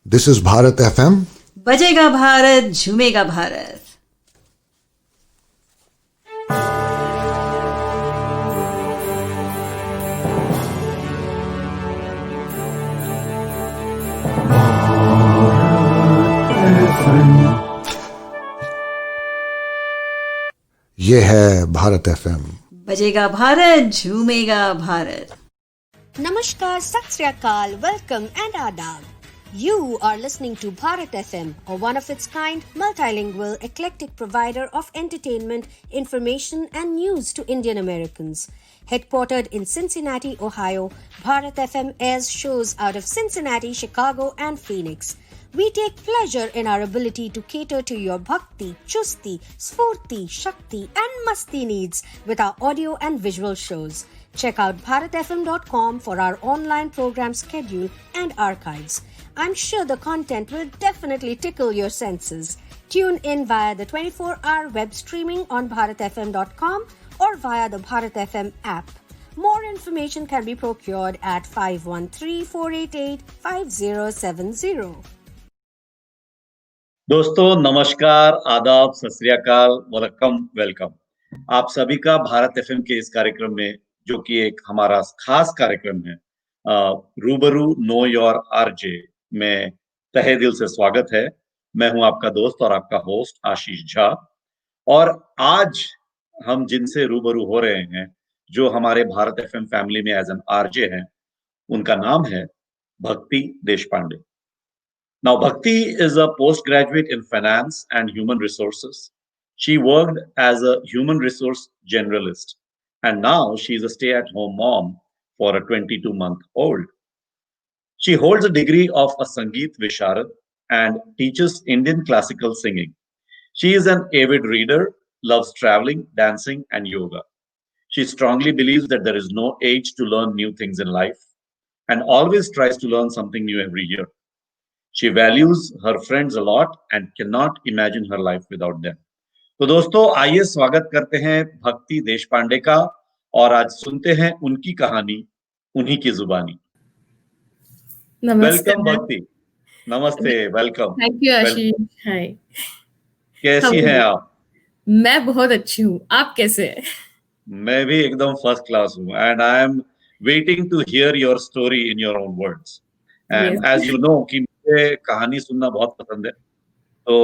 This is Bharat FM. बजेगा भारत, झूमेगा भारत। ये है भारत FM। बजेगा Bharat, झूमेगा Bharat. Namaskar, Sat Sri Akal, welcome and adab. You are listening to Bharat FM, a one of its kind, multilingual, eclectic provider of entertainment, information and news to Indian Americans. Headquartered in Cincinnati, Ohio, Bharat FM airs shows out of Cincinnati, Chicago and Phoenix. We take pleasure in our ability to cater to your bhakti, chusti, sphurti, shakti and masti needs with our audio and visual shows. Check out bharatfm.com for our online program schedule and archives. I'm sure the content will definitely tickle your senses. Tune in via the 24-hour web streaming on bharatfm.com or via the Bharat FM app. More information can be procured at 513-488-5070. दोस्तों नमस्कार, आदाब, सत श्री अकाल, welcome. आप सभी का Bharat FM के इस कार्यक्रम में, जो कि एक हमारा खास कार्यक्रम है, रूबरू नो योर आरजे में तहे दिल से स्वागत है। मैं हूं आपका दोस्त और आपका होस्ट आशीष झा। और आज हम जिनसे रूबरू हो रहे हैं, जो हमारे भारत एफएम फैमिली में एज एन आरजे हैं, उनका नाम है भक्ति Deshpande. Now, Bhakti is a postgraduate in finance and human resources. She worked as a human resource generalist, and now she is a stay-at-home mom for a 22-month-old. She holds a degree of a Sangeet Visharad and teaches Indian classical singing. She is an avid reader, loves traveling, dancing, and yoga. She strongly believes that there is no age to learn new things in life and always tries to learn something new every year. She values her friends a lot and cannot imagine her life without them. तो दोस्तों, आइए स्वागत करते हैं भक्ति देशपांडे का और आज सुनते हैं उनकी कहानी उन्हीं की जुबानी। वेलकम भक्ति। नमस्ते, वेलकम। थैंक यू आशीष। हाय, कैसी हैं आप? मैं बहुत अच्छी हूँ, आप कैसे हैं? मैं भी एकदम फर्स्ट क्लास हूँ and I am waiting to hear your story in your own words. And as you know कि मुझे कहानी सुनना बहुत पसंद है, तो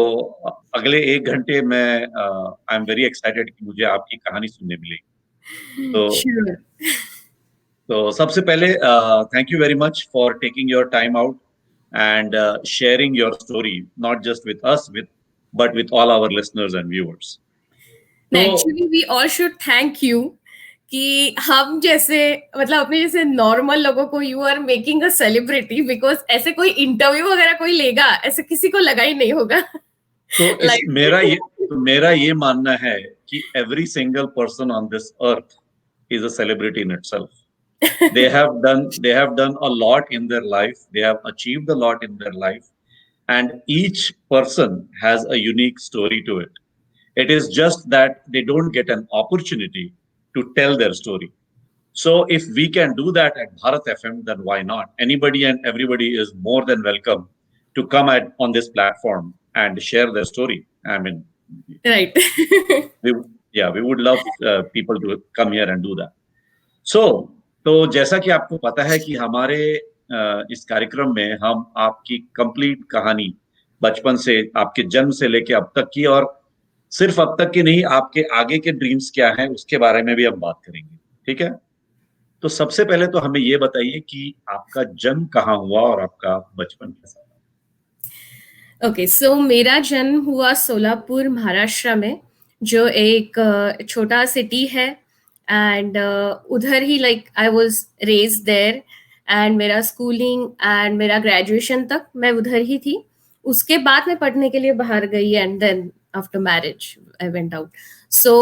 अगले 1 घंटे में आई एम वेरी एक्साइटेड कि मुझे आपकी कहानी सुनने मिलेगी। तो सबसे पहले thank you very much for taking your time out and sharing your story, not just with us but with all our listeners and viewers. Actually we all should thank you कि हम जैसे, मतलब अपने जैसे नॉर्मल लोगों को you are making a celebrity, because ऐसे कोई इंटरव्यू वगैरह कोई लेगा, ऐसे किसी को लगा ही नहीं होगा। तो मेरा ये मानना है कि every single person on this earth is a celebrity in itself. they have done a lot in their life, they have achieved a lot in their life, and each person has a unique story to it. It is just that they don't get an opportunity to tell their story. So if we can do that at Bharat FM, then why not? Anybody and everybody is more than welcome to come on this platform and share their story. I mean, right. we would love people to come here and do that. So, तो जैसा कि आपको पता है कि हमारे इस कार्यक्रम में हम आपकी कंप्लीट कहानी बचपन से, आपके जन्म से लेके अब तक की, और सिर्फ अब तक की नहीं, आपके आगे के ड्रीम्स क्या हैं उसके बारे में भी हम बात करेंगे, ठीक है? तो सबसे पहले तो हमें ये बताइए कि आपका जन्म कहाँ हुआ और आपका बचपन कैसा था? ओके, सो मेरा जन्म हुआ सोलापुर, महाराष्ट्र में, जो एक छोटा सिटी है, एंड उधर ही like I was raised there, and मेरा स्कूलिंग एंड मेरा ग्रेजुएशन तक मैं उधर ही थी। उसके बाद मैं पढ़ने के लिए बाहर गई, and then after marriage I went out. So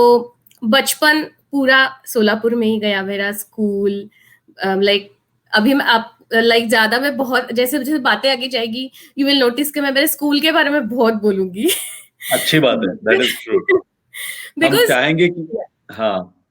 बचपन पूरा सोलापुर में ही गया मेरा। स्कूल लाइक अभी मैं आप लाइक ज्यादा मैं बहुत जैसे मुझे बातें आगे जाएगी, यू विल नोटिस कि मैं मेरे स्कूल के बारे में बहुत बोलूंगी। अच्छी बात है, दैट इज ट्रू। हम चाहेंगे कि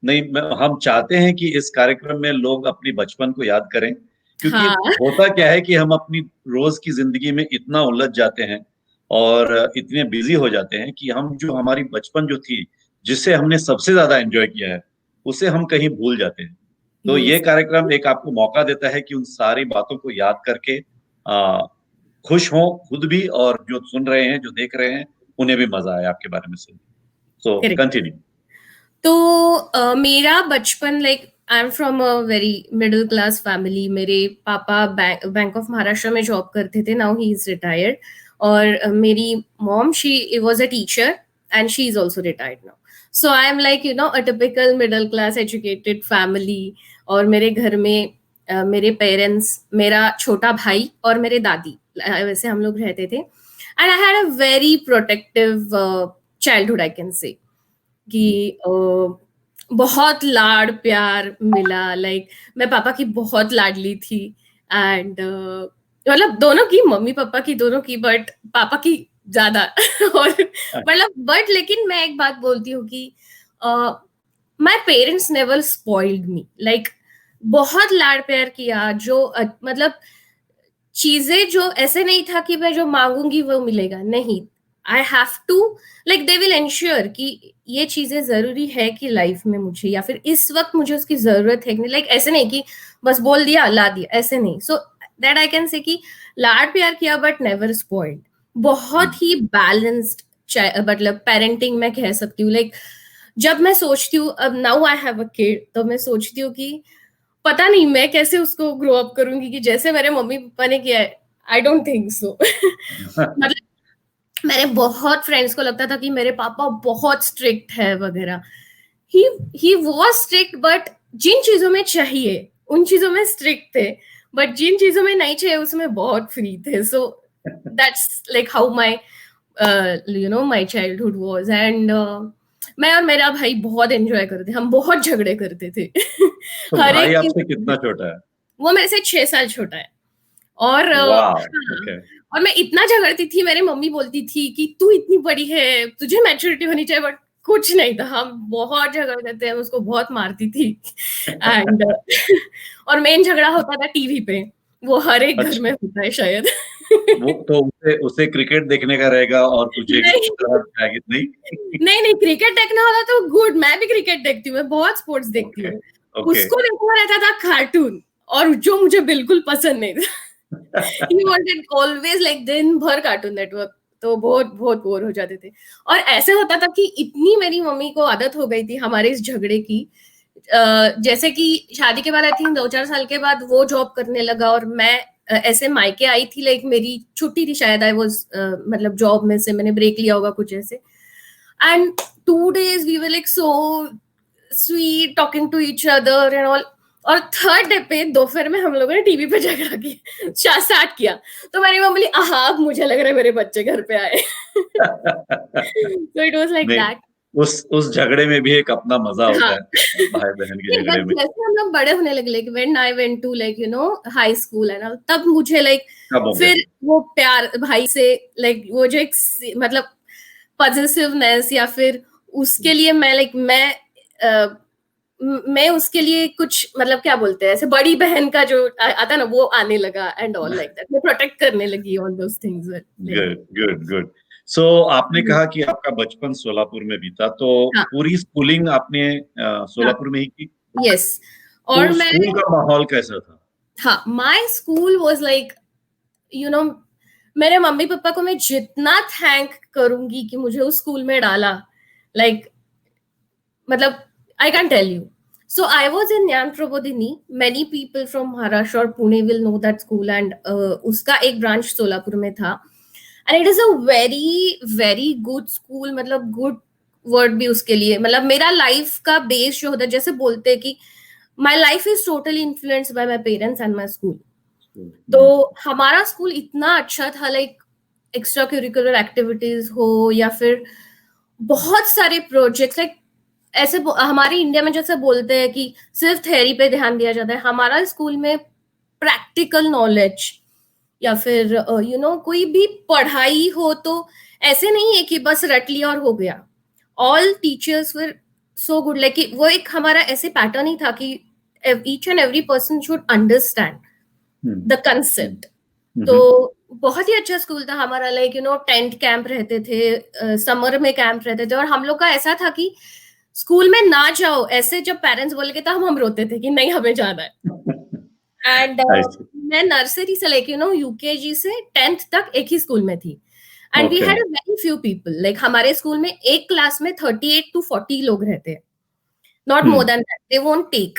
हम चाहते हैं कि इस कार्यक्रम में लोग अपनी बचपन को याद करें, क्योंकि हाँ होता क्या है कि हम अपनी रोज की जिंदगी में इतना उलझ जाते हैं और इतने बिजी हो जाते हैं कि हम जो हमारी बचपन जो थी, जिससे हमने सबसे ज्यादा एंजॉय किया है, उसे हम कहीं भूल जाते हैं। तो ये यस कार्यक्रम एक आपको मौका देता है कि उन सारी बातों को याद करके खुश हों खुद भी, और जो सुन रहे हैं, जो देख रहे हैं, उन्हें भी मजा आए आपके बारे में सुन। So correct. कंटिन्यू। तो मेरा बचपन like I am from a very middle class family. मेरे पापा बैंक ऑफ महाराष्ट्र में जॉब करते थे, नाउ ही इज रिटायर्ड। और मेरी mom she was a teacher and she is also retired now. So I am like you no a typical middle class educated family. और मेरे घर में मेरे पेरेंट्स, मेरा छोटा भाई और मेरे दादी, वैसे हम लोग रहते थे। And I had a very protective childhood I can say कि बहुत लाड़ प्यार मिला। लाइक मैं पापा की बहुत लाडली थी। एंड मतलब दोनों की, मम्मी पापा की दोनों की, बट पापा की ज्यादा। और मतलब बट लेकिन मैं एक बात बोलती हूँ कि my parents never spoiled me. Like बहुत लाड़ प्यार किया, जो मतलब चीजें जो ऐसे नहीं था कि मैं जो मांगूंगी वो मिलेगा, नहीं। I have to like they will ensure कि ये चीजें जरूरी है कि लाइफ में मुझे, या फिर इस वक्त मुझे उसकी जरूरत है कि नहीं। लाइक ऐसे नहीं कि बस बोल दिया ला दिया, ऐसे नहीं। So that I can say कि लाड प्यार किया बट नेवर स्पॉइल्ड। बहुत ही बैलेंस्ड मतलब पेरेंटिंग मैं कह सकती हूँ। लाइक जब मैं सोचती हूँ, अब now I have a kid, तो मैं सोचती हूँ कि पता नहीं मैं कैसे उसको ग्रो अप करूंगी कि जैसे मेरे मम्मी पापा ने किया है। I don't think so. मतलब मेरे बहुत फ्रेंड्स को लगता था कि मेरे पापा बहुत स्ट्रिक्ट है वगैरह। ही वाज स्ट्रिक्ट, बट जिन चीजों में चाहिए उन चीजों में स्ट्रिक्ट थे, बट जिन चीजों में नहीं चाहिए उसमें बहुत फ्री थे। So that's like how my you know my childhood was. And मैं और मेरा भाई बहुत एंजॉय करते, हम बहुत झगड़े करते थे। तो हर भाई एक आपसे चीज। कितना छोटा है? वो मेरे से 6 साल छोटा है। और वाह। हाँ, ओके। और मैं इतना झगड़ती थी, मेरी मम्मी बोलती थी कि तू इतनी बड़ी है, तुझे मैच्योरिटी होनी चाहिए, बट कुछ नहीं था। हम बहुत झगड़ते थे, मैं उसको बहुत मारती थी। एंड और मेन झगड़ा होता था टीवी पे, वो हर एक घर में अच्छा, होता है शायद। वो तो उसे उसे क्रिकेट देखने का रहेगा और तुझे नहीं जाएगी नहीं। नहीं नहीं, क्रिकेट देखना होता तो गुड, मैं भी क्रिकेट देखती हूँ, मैं बहुत स्पोर्ट्स देखती ओके। हूँ। ओके। उसको देखना रहता था कार्टून, और जो मुझे बिल्कुल पसंद नहीं था। ही वांटेड ऑलवेज लाइक दिन भर कार्टून नेटवर्क। तो बहुत बहुत बोर हो जाते थे। और ऐसे होता था कि इतनी मेरी मम्मी को आदत हो गई थी हमारे इस झगड़े की। जैसे कि शादी के बाद आई थिंक 2-4 साल के बाद वो जॉब करने लगा और मैं ऐसे मायके आई थी। लाइक मेरी छुट्टी थी शायद, आई वाज मतलब जॉब में से मैंने ब्रेक लिया होगा कुछ ऐसे। And 2 days we were like so sweet talking to each other and all. और थर्ड डे पे दोपहर में हम लोगों ने टीवी पे झगड़ा किया, स्टार्ट किया। तो मेरी मम्मी बोली आहा अब मुझे लग रहा है मेरे बच्चे घर पे आए। So it was like नहीं, that. उस झगड़े में भी एक अपना मजा हाँ। होता है, भाई बहन के नहीं, झगड़े बट में। जैसे हम लोग बड़े होने लगे, like when I went to like you know high school and all, तब मुझे लाइक कब हो गया? फिर वो प्यार भाई से, लाइक वो जो एक मतलब पॉजिटिवनेस, या फिर उसके लिए मैं लाइक मैं उसके लिए कुछ मतलब क्या बोलते हैं ऐसे बड़ी बहन का जो आता ना, वो आने लगा एंड ऑल लाइक दैट। मैं प्रोटेक्ट करने लगी, all those things like. Good good good. So आपने कहा कि आपका बचपन सोलापुर में बीता, तो हाँ पूरी स्कूलिंग आपने हाँ सोलापुर में ही की? यस। और तो मैं, स्कूल का माहौल कैसा था? हाँ, my school was like you no, मेरे मम्मी पापा को मैं जितना थैंक करूंगी कि मुझे उस स्कूल में डाला, लाइक मतलब I can tell you. So I was in Jnana Prabodhini. Many people from Maharashtra or Pune will know that school, and उसका एक ब्रांच सोलापुर में था। And it is a very very good school, मतलब good word भी उसके लिए, मतलब मेरा लाइफ का बेस जो होता है, जैसे बोलते हैं कि my life is totally influenced by my parents and my school. तो हमारा स्कूल इतना अच्छा था, लाइक एक्स्ट्रा करिकुलर एक्टिविटीज हो या फिर बहुत सारे प्रोजेक्ट्स, लाइक ऐसे हमारे इंडिया में जैसे बोलते हैं कि सिर्फ थ्योरी पे ध्यान दिया जाता है, हमारा स्कूल में प्रैक्टिकल नॉलेज या फिर यू नो कोई भी पढ़ाई हो तो ऐसे नहीं है कि बस रट लिया और हो गया। All teachers were so good, like वो एक हमारा ऐसे पैटर्न ही था कि each and every person should understand the concept. तो बहुत ही अच्छा स्कूल था हमारा, लाइक टेंट कैंप रहते थे, समर में कैंप रहते थे, और हम लोग का ऐसा था कि स्कूल में ना जाओ ऐसे जब पेरेंट्स बोल के तो हम रोते थे कि नहीं हमें जाना है। एंड मैं नर्सरी से लाइक यूकेजी से 10th तक एक ही स्कूल में थी, and we had a very few people, like हमारे स्कूल में एक क्लास में 38 to 40 लोग रहते हैं, not more than that, they won't take.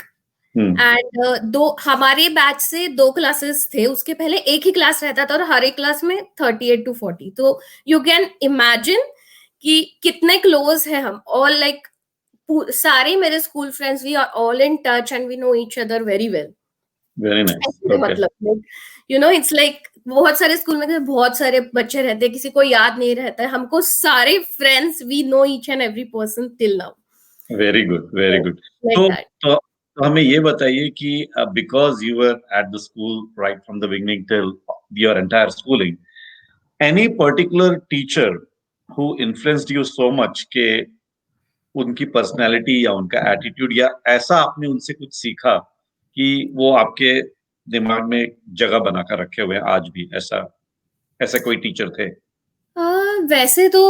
And though हमारे बैच से 2 क्लासेस थे, उसके पहले एक ही क्लास रहता था और हर एक क्लास में 38 to 40। तो यू कैन इमेजिन कि कितने क्लोज है हम, ऑल लाइक सारे मेरे school friends, we are all in touch and we know each other very well. Very nice. मतलब इट्स लाइक बहुत सारे स्कूल में बहुत सारे बच्चे रहते हैं, किसी को याद नहीं रहता है, हमको सारे friends, we know each and every person till now. Very good, very good. तो हमें ये बताइए कि because you were at the school right from the beginning till your entire schooling, any particular teacher who influenced you so much के उनकी personality या उनका attitude या ऐसा आपने उनसे कुछ सीखा कि वो आपके दिमाग में जगह बनाकर रखे हुए हैं आज भी, ऐसा कोई टीचर थे? वैसे तो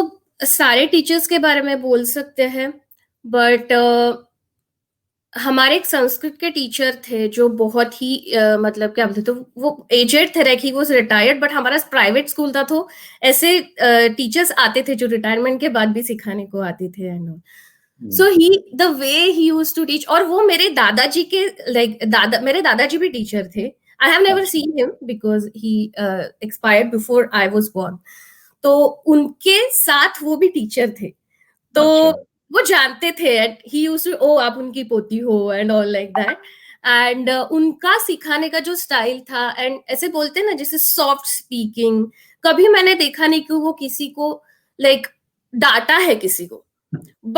सारे टीचर्स के बारे में बोल सकते हैं, बट हमारे एक संस्कृत के टीचर थे जो बहुत ही मतलब क्या बोलते, तो वो एजेड थे, like he was retired, but हमारा प्राइवेट स्कूल था तो ऐसे टीचर्स आते थे जो रिटायरमेंट के बाद भी सिखाने को आते थे and so he the way he used to teach. और वो मेरे दादाजी के मेरे दादाजी भी टीचर थे। I have never seen him because he expired before I was born. तो उनके साथ वो भी टीचर थे, तो वो जानते थे, एंड ही यूज्ड टू, ओ आप उनकी पोती हो and all like that. And उनका सिखाने का जो स्टाइल था, एंड ऐसे बोलते हैं ना जैसे सॉफ्ट स्पीकिंग, कभी मैंने देखा नहीं कि वो किसी को लाइक डांटा है किसी को,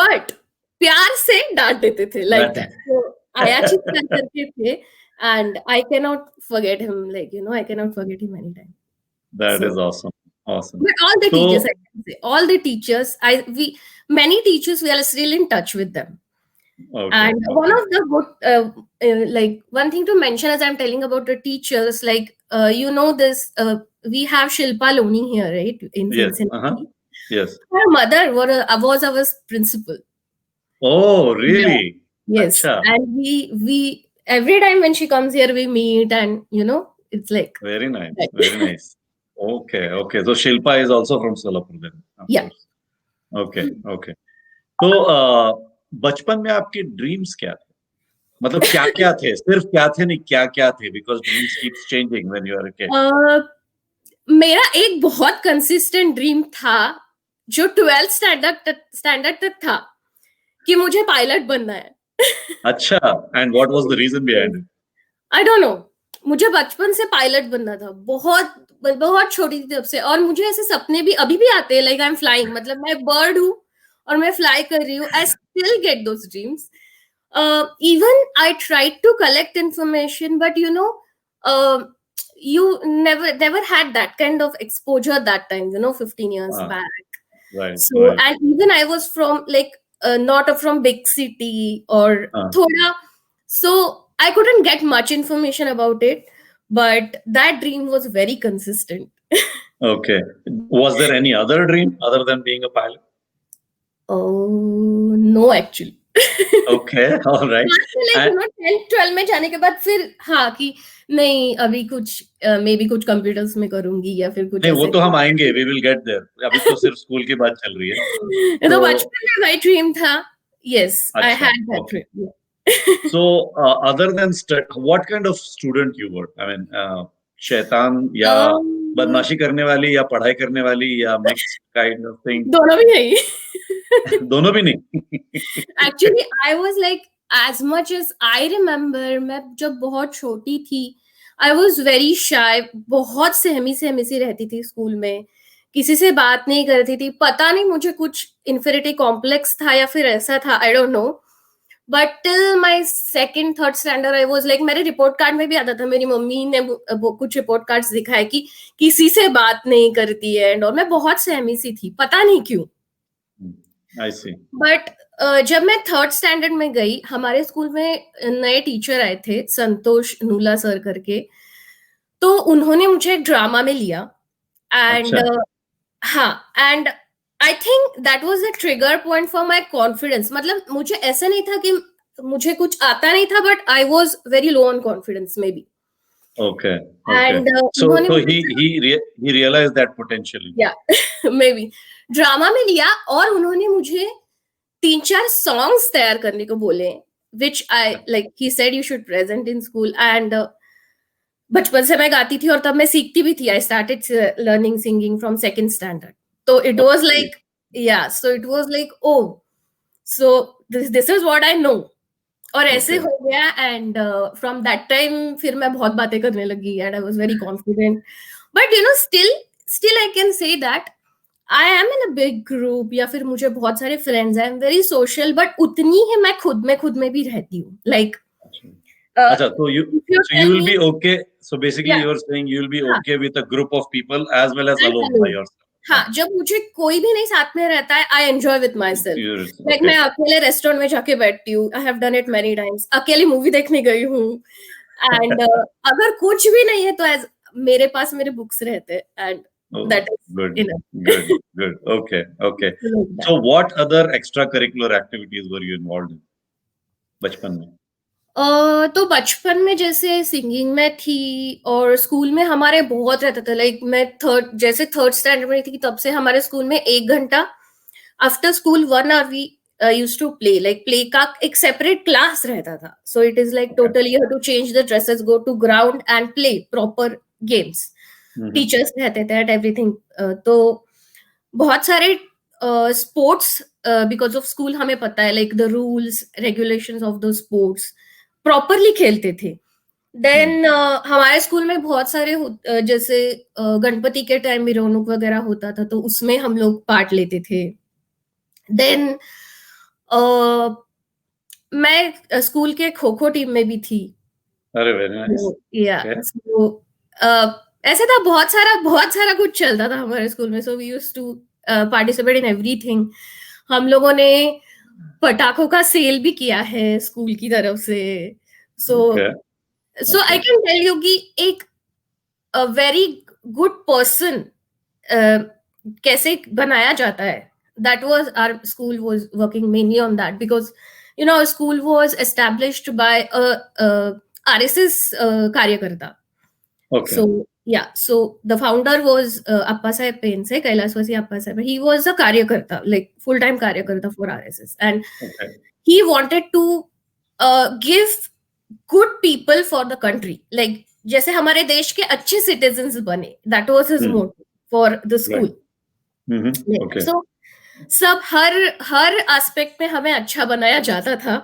बट प्यार से डांट देते थे लाइक दैट। तो आयाची करके थे, and I can not forget him, like I can not forget him any time. That is awesome, awesome. But all the teachers, I can say, all the teachers, many teachers, we are still in touch with them. Okay, and one of the good, like one thing to mention as I'm telling about the teachers, like this, we have Shilpa Loni here, right, in Cincinnati. Yes. Her mother was our principal. Oh, really? Yes. Achha. And we every time when she comes here, we meet, and it's like very nice, very nice. Okay. So Shilpa is also from Solapur then. Yeah. Okay. तो बचपन में आपके dreams क्या थे? मतलब क्या थे? सिर्फ क्या थे नहीं, क्या थे? Because dreams keeps changing when you are a kid. मेरा एक बहुत कंसिस्टेंट ड्रीम था जो 12th स्टैंडर्ड तक था, कि मुझे पायलट बनना है। अच्छा, and what was the reason behind it? I don't know. मुझे बचपन से पायलट बनना था, बहुत छोटी थी तब से, और मुझे ऐसे सपने भी अभी भी आते हैं, लाइक आई एम फ्लाइंग, मतलब मैं बर्ड हूँ और मैं फ्लाई कर रही हूँ। I still get those dreams. Even I tried to collect information, but you never had that kind of exposure that time, 15 years back. Right. So right. And even I was from like not from big city or thoda, so I couldn't get much information about it, but that dream was very consistent. Okay. Was there any other dream other than being a pilot? Oh, no, actually. Okay, all right. Like 10-12 में जाने के बाद फिर हाँ कि नहीं अभी कुछ मे बी कुछ कंप्यूटर्स में करूंगी या फिर कुछ। नहीं, वो तो हम आएंगे, we will get there. अभी तो सिर्फ स्कूल की बात चल रही है। तो बचपन में my dream था, yes, I had that dream. So other than what kind of student you were? I mean, शैतान या बदमाशी करने वाली या पढ़ाई करने वाली या mixed kind of thing? दोनों भी नहीं। दोनों भी नहीं। Actually, I was like, as much as I remember, मैं जब बहुत छोटी थी, I was very shy, बहुत सहमी सी रहती थी स्कूल में, किसी से बात नहीं करती थी, पता नहीं मुझे कुछ inferiority complex था या फिर ऐसा था, I don't know. But till my 2nd, 3rd standard, I was like, मेरे रिपोर्ट कार्ड में भी आता था, मेरी मम्मी ने कुछ रिपोर्ट कार्ड्स दिखाए कि किसी से बात नहीं करती है, और मैं बहुत सहमी सी थी, पता नहीं क्यों। I see. But जब मैं 3rd स्टैंडर्ड में गई, हमारे स्कूल में नए टीचर आए थे, संतोष नूला सर करके, तो उन्होंने मुझे एक ड्रामा में लिया एंड अच्छा हाँ and I think that was the trigger point for my confidence. मतलब मुझे ऐसा नहीं था कि मुझे कुछ आता नहीं था, but I was very low on confidence may be. okay okay and so उन्होंने so मुझे he realized that potential in you. या मे बी ड्रामा में लिया और उन्होंने मुझे 3-4 सॉन्ग्स तैयार करने को बोले, which I like. He said you should present in school and बचपन से मैं गाती थी और तब मैं सीखती भी थी. I started learning singing from second standard. So it was Okay. like, yeah, so it was like, oh, so this is what I know. और ऐसे Okay. हो गया एंड फ्रॉम दैट टाइम फिर मैं बहुत बातें करने लगी and I was very confident. But you know still I can say that I am in a big group या फिर मुझे बहुत सारे फ्रेंड्स हैं. I am very social, but उतनी ही मैं खुद में भी रहती हूँ. Like Acha, so you will be okay. So basically, Yeah. you're saying you will be हाँ, okay with a group of people as well as I'm alone by alone. yourself. हाँ, जब मुझे कोई भी नहीं साथ में रहता है, I enjoy with my self. Like मैं अकेले रेस्टोरेंट में जाके बैठती हूँ. I have done it many times. अकेले मूवी देखने गई हूँ एंड अगर कुछ भी नहीं है तो एज मेरे पास मेरे बुक्स रहते हैं and that is Good, enough. good. Okay. So what other extracurricular activities were you involved in? बचपन में? तो बचपन में जैसे सिंगिंग में थी और स्कूल में हमारे बहुत रहता था. लाइक मैं थर्ड स्टैंडर्ड में थी तब से हमारे स्कूल में 1 घंटा after school 1 hour we used to play. Like play का एक सेपरेट क्लास रहता था. So it is like totally you have to change the dresses, go to ground and play proper games. Teachers रहते थे at everything. तो बहुत सारे sports because of school हमें पता है like the rules regulations of the sports properly खेलते थे. देन हमारे स्कूल में बहुत सारे जैसे गणपति के टाइम मिरोनुक वगैरह होता था तो उसमें हम लोग पार्ट लेते थे. देन मैं स्कूल के खो खो टीम में भी थी. अरे वेरी नाइस. या ऐसे था बहुत सारा कुछ चलता था हमारे स्कूल में. So we used to participate in everything. हम लोगों ने पटाखों का सेल भी किया है स्कूल की तरफ से. So I can tell you कि एक वेरी गुड पर्सन कैसे बनाया जाता है. That was our school was working mainly on that because you know, our school was established by a RSS कार्यकर्ता. Okay. So yeah, so the founder was Appa Saheb Pense, Kailaswasi Appa Saheb. He was a कार्यकर्ता, like full-time कार्यकर्ता for RSS, and he wanted to give good people for the country. Like जैसे हमारे देश के अच्छे citizens बने. That was his motto for the school. Right. Okay. So सब हर aspect में हमें अच्छा बनाया जाता था.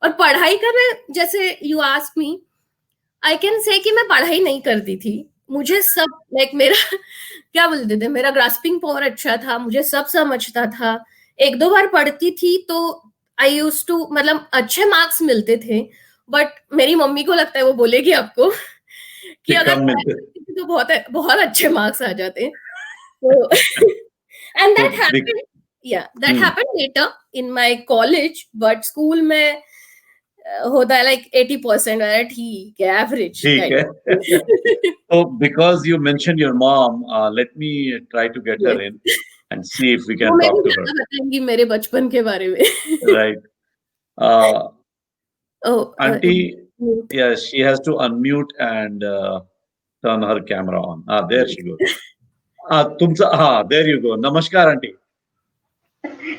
और पढ़ाई का मैं जैसे you ask me, I can say कि मैं पढ़ाई नहीं करती थी. मुझे सब लाइक मेरा क्या बोलते थे, मेरा ग्रास्पिंग पावर अच्छा था. मुझे सब समझता था. 1-2 बार पढ़ती थी तो आई यूज टू मतलब अच्छे मार्क्स मिलते थे. बट मेरी मम्मी को लगता है वो बोलेगी आपको कि अगर तो बहुत अच्छे मार्क्स आ जाते. And that happened. Yeah, that happened later in my college, but school में होता है like 80% वाला ठीक है, average. ठीक है. So because you mentioned your mom, let me try to get her in and see if we can talk to her. बताएंगी मेरे बचपन के बारे में. Right. Auntie, yeah, she has to unmute and turn her camera on. There she goes. तुमचा there you go. नमस्कार aunty.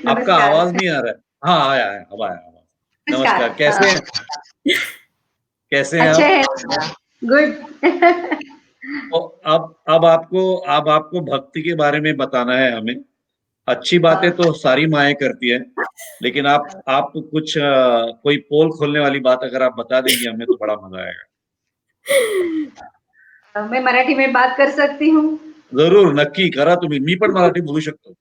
आपका आवाज नहीं आ रहा है. हाँ आया अब आया आवाज. नमस्कार. कैसे हैं? कैसे हैं आप? गुड. तो अब आपको भक्ति के बारे में बताना है हमें. अच्छी बातें तो सारी माएं करती हैं, लेकिन आप कुछ कोई पोल खोलने वाली बात अगर आप बता देंगे हमें तो बड़ा मजा आएगा. मैं मराठी में बात कर सकती हूँ? जरूर, नक्की करा तुम्ही. मी पण मराठी बोलू शकतो.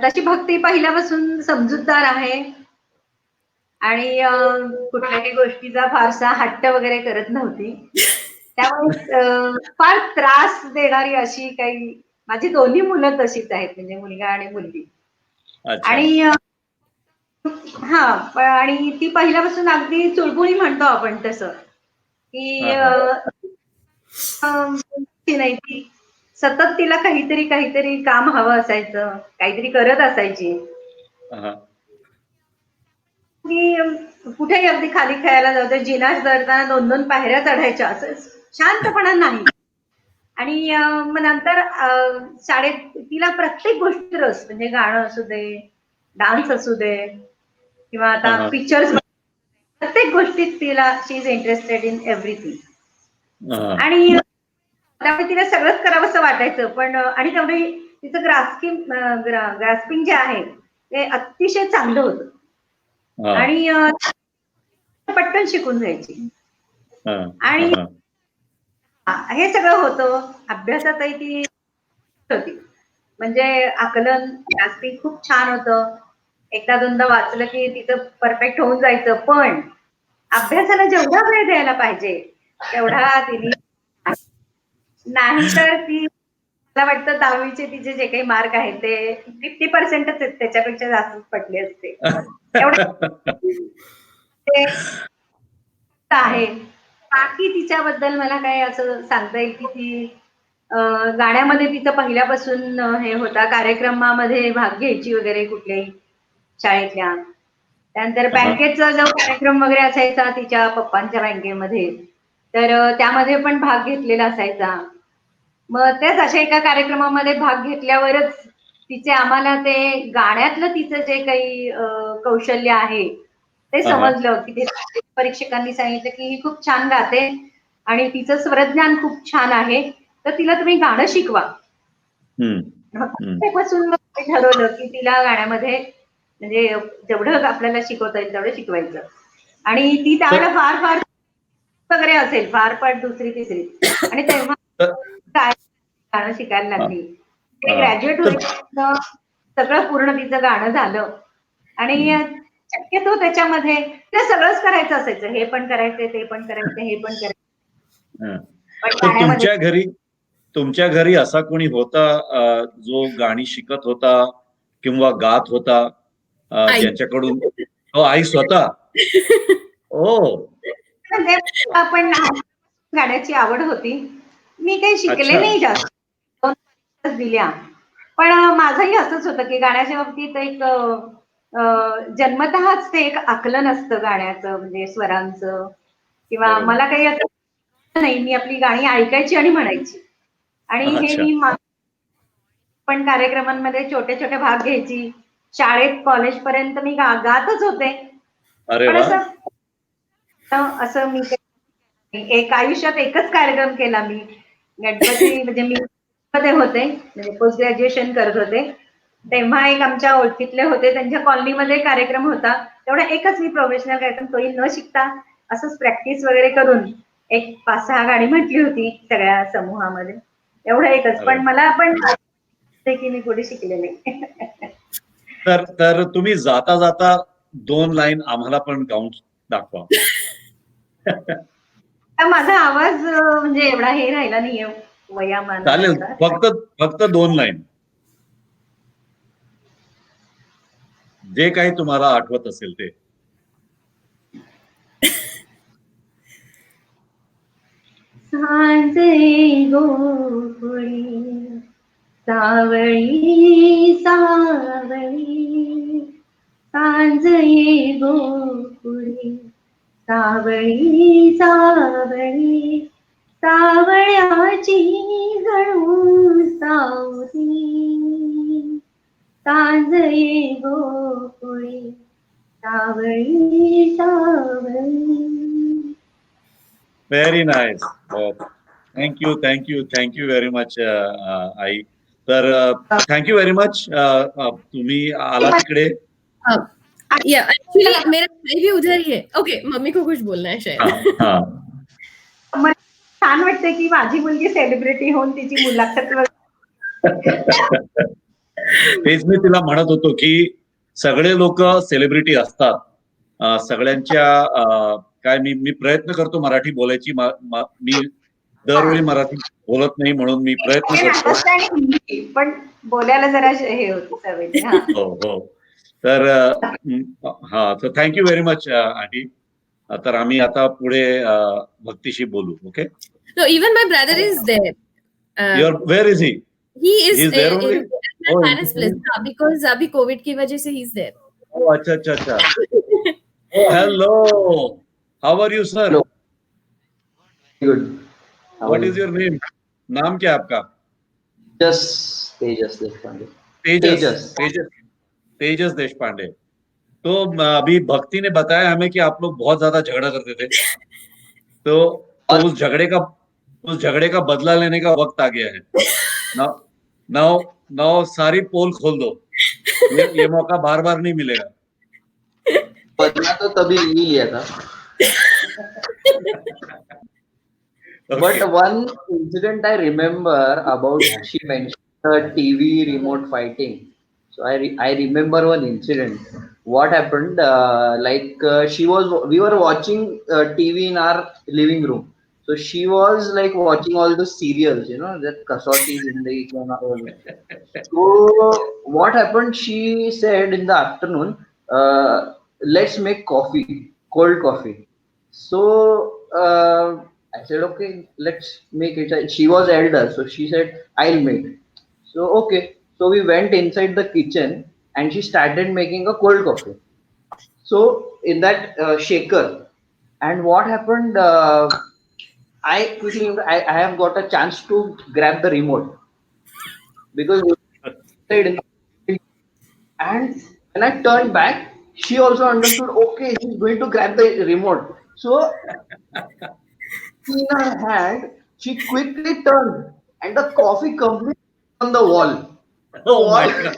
तशी भक्ती पहिल्यापासून समजूतदार आहे आणि कुठल्याही गोष्टीचा फारसा हट्ट वगैरे करत नव्हती. त्यामुळे फार त्रास देणारी अशी काही, माझी दोन्ही मुलं तशीच आहेत, म्हणजे मुलगा आणि मुलगी. आणि हा आणि ती पहिल्यापासून अगदी चुळबुळी म्हणतो आपण तसं की हा हा ती नाही ती सतत तिला काहीतरी काहीतरी काम हवं असायचं, काहीतरी करत असायची. हा की कुठेही अगदी खाली खेळायला जाऊ जिना चढताना 2-2 पायऱ्या चढायच्या असं शांतपणा नाही. आणि मग नंतर शाळेत तिला प्रत्येक गोष्टीत रस म्हणजे गाणं असू दे, डान्स असू दे किंवा आता हा पिक्चर्स प्रत्येक गोष्टीत तिला she is interested in everything. हा आणि त्यामुळे तिला सगळंच करावंसं वाटायचं पण आणि तेवढी तिचं ग्रास्पिंग जे आहे ते अतिशय चांगलं होतं. हा आणि पटकन शिकून जायची. हा आणि हा हे सगळं होतं अभ्यासातही ती होती. म्हणजे आकलन ग्रास्पिंग खूप छान होतं. एकदा दोनदा वाचलं की तिचं परफेक्ट होऊन जायचं. पण अभ्यासाला जेवढा वेळ द्यायला पाहिजे तेवढा तिने नाही तर ती मला वाटतं 10वीचे तिचे जे काही मार्क आहेत ते 50%च आहेत त्याच्यापेक्षा जास्तच पडले असते. एवढं ते आहे. बाकी तिच्याबद्दल मला काय असं सांगता येईल की ती गाण्यामध्ये तिचं पहिल्यापासून हे होता कार्यक्रमामध्ये भाग घ्यायची वगैरे कुठल्याही शाळेतल्या. त्यानंतर हा बँकेचा जो कार्यक्रम वगैरे असायचा तिच्या पप्पांच्या बँकेमध्ये तर त्यामध्ये पण भाग घेतलेला असायचा. मग त्याच अशा एका कार्यक्रमामध्ये भाग घेतल्यावरच तिचे आम्हाला ते गाण्यातलं तिचं जे काही कौशल्य आहे ते हा समजलं की ते परीक्षकांनी सांगितलं की ही खूप छान गाते आणि तिचं स्वरज्ञान खूप छान आहे तर तिला तुम्ही गाणं शिकवा. हम्म हम्म त्यापासून मग ते ठरवलं की तिला गाण्यामध्ये म्हणजे जेवढं आपल्याला शिकवता येईल तेवढं शिकवायचं. आणि ती तर त्यावेळेला फार फार वगैरे असेल फार फार दुसरी तिसरी आणि तेव्हा तर काय गाणं शिकायला हा लागली. ते हा ग्रॅज्युएट तर होईपर्यंत सगळं पूर्ण तिचं गाणं झालं. आणि हम्म, शक्यतो त्याच्यामध्ये ते सगळंच करायचं असायचं. हे पण करायचं, ते पण करायचं, हे पण करायचं. हा. पण तर गाण्यामध्ये तुमच्या घरी असा कोणी होता जो गाणी शिकत होता किंवा गात होता आई. ज्याच्याकडून हो आई स्वतः ओ म्हणजे आपण गाण्याची आवड होती. मी काही शिकले अच्छा नाही जास्त. 2 तास दिल्या. पण माझंही असंच होतं की गाण्याच्या बाबतीत एक जन्मतःच ते एक आकलन असतं गाण्याचं म्हणजे स्वरांचं किंवा बरोबर मला काही आता नाही. मी आपली गाणी ऐकायची आणि म्हणायची. आणि हे अच्छा मी पण कार्यक्रमांमध्ये छोटे-छोटे भाग घ्यायची. शाळेत कॉलेजपर्यंत मी गातच होते. अरे पण वा असं मी एक आयुष्यात एकच कार्यक्रम केला मी. गणपती म्हणजे मी मध्ये होते म्हणजे पोस्ट ग्रॅज्युएशन करत होते. तेव्हा एक आमच्या ओळखीतले होते त्यांच्या कॉलनीमध्ये कार्यक्रम होता. तेवढा एकच मी प्रोफेशनल कार्यक्रम तोही न शिकता असंच प्रॅक्टिस वगैरे करून एक 5-6 गाणी म्हटली होती सगळ्या समूहामध्ये. एवढं एकच. अरे पण मला पण की मी पुढे शिकले नाही. तर तुम्ही जाता जाता 2 लाईन आम्हाला पण गाऊन दाखवा. तर माझा आवाज म्हणजे एवढा हे राहिला नाहीये चालेल वयामानानुसार. फक्त 2 लाईन जे काही तुम्हाला आठवत असेल ते. सांजे गोकुळी सावळी सावळी सांजे गोकुळी सावळी सावळी सावळ्याची जणू सावली सांजे गोकुळी सावळी सावळी. Very nice. Thank you very much I. तर थँक्यू व्हेरी मच तुम्ही आला तिकडे. या एक्चुअली मेरा भाई भी उधर ही है. ओके, मम्मी को कुछ बोलना है हा शायद. हा मला छान वाटतं की माझी मुलगी सेलिब्रिटी होऊन तिची मुलाखत तेच मी तिला म्हणत होतो की सगळे लोक सेलिब्रिटी असतात. सगळ्यांच्या काय मी प्रयत्न करतो मराठी बोलायची. मी दरवेळी मराठी बोलत नाही म्हणून मी प्रयत्न करतो. अंडरस्टँडिंग पण बोलायला जरा हे होती सवय. हा हो हो तर हा, तर थँक्यू व्हेरी मच आंटी. तर आम्ही आता पुढे भक्तीशी बोलू. Okay. No, even my brother is there. Your where is he? He is He is there only? at my parents' place. हाँ, because अभी COVID की वजह से he's there. Oh, अच्छा अच्छा अच्छा. Oh, hello. How are you, sir? Hello. Good. What is your name? नाम क्या है आपका? Tejas Deshpande. तेजस देशपांडे. तो अभी भक्ति ने बताया हमें कि आप लोग बहुत ज्यादा झगड़ा करते थे. तो उस झगड़े का बदला लेने का वक्त आ गया है. नाउ सारी पोल खोल दो. ये मौका बार बार नहीं मिलेगा. बदला तो तभी ले लिया था. But one incident I remember about, she mentioned TV remote fighting. So I remember one incident. What happened? We were watching TV in our living room. So she was like watching all the serials, that Kasauti Zindagi. So what happened? She said in the afternoon, let's make coffee, cold coffee. So I said, okay, let's make it. She was elder, so she said, I'll make. So okay. So we went inside the kitchen and she started making a cold coffee. So in that shaker, and what happened? I have got a chance to grab the remote because and when I turned back, she also understood. Okay, she's going to grab the remote. So in her hand, she quickly turned, and the coffee completely on the wall. Oh my God.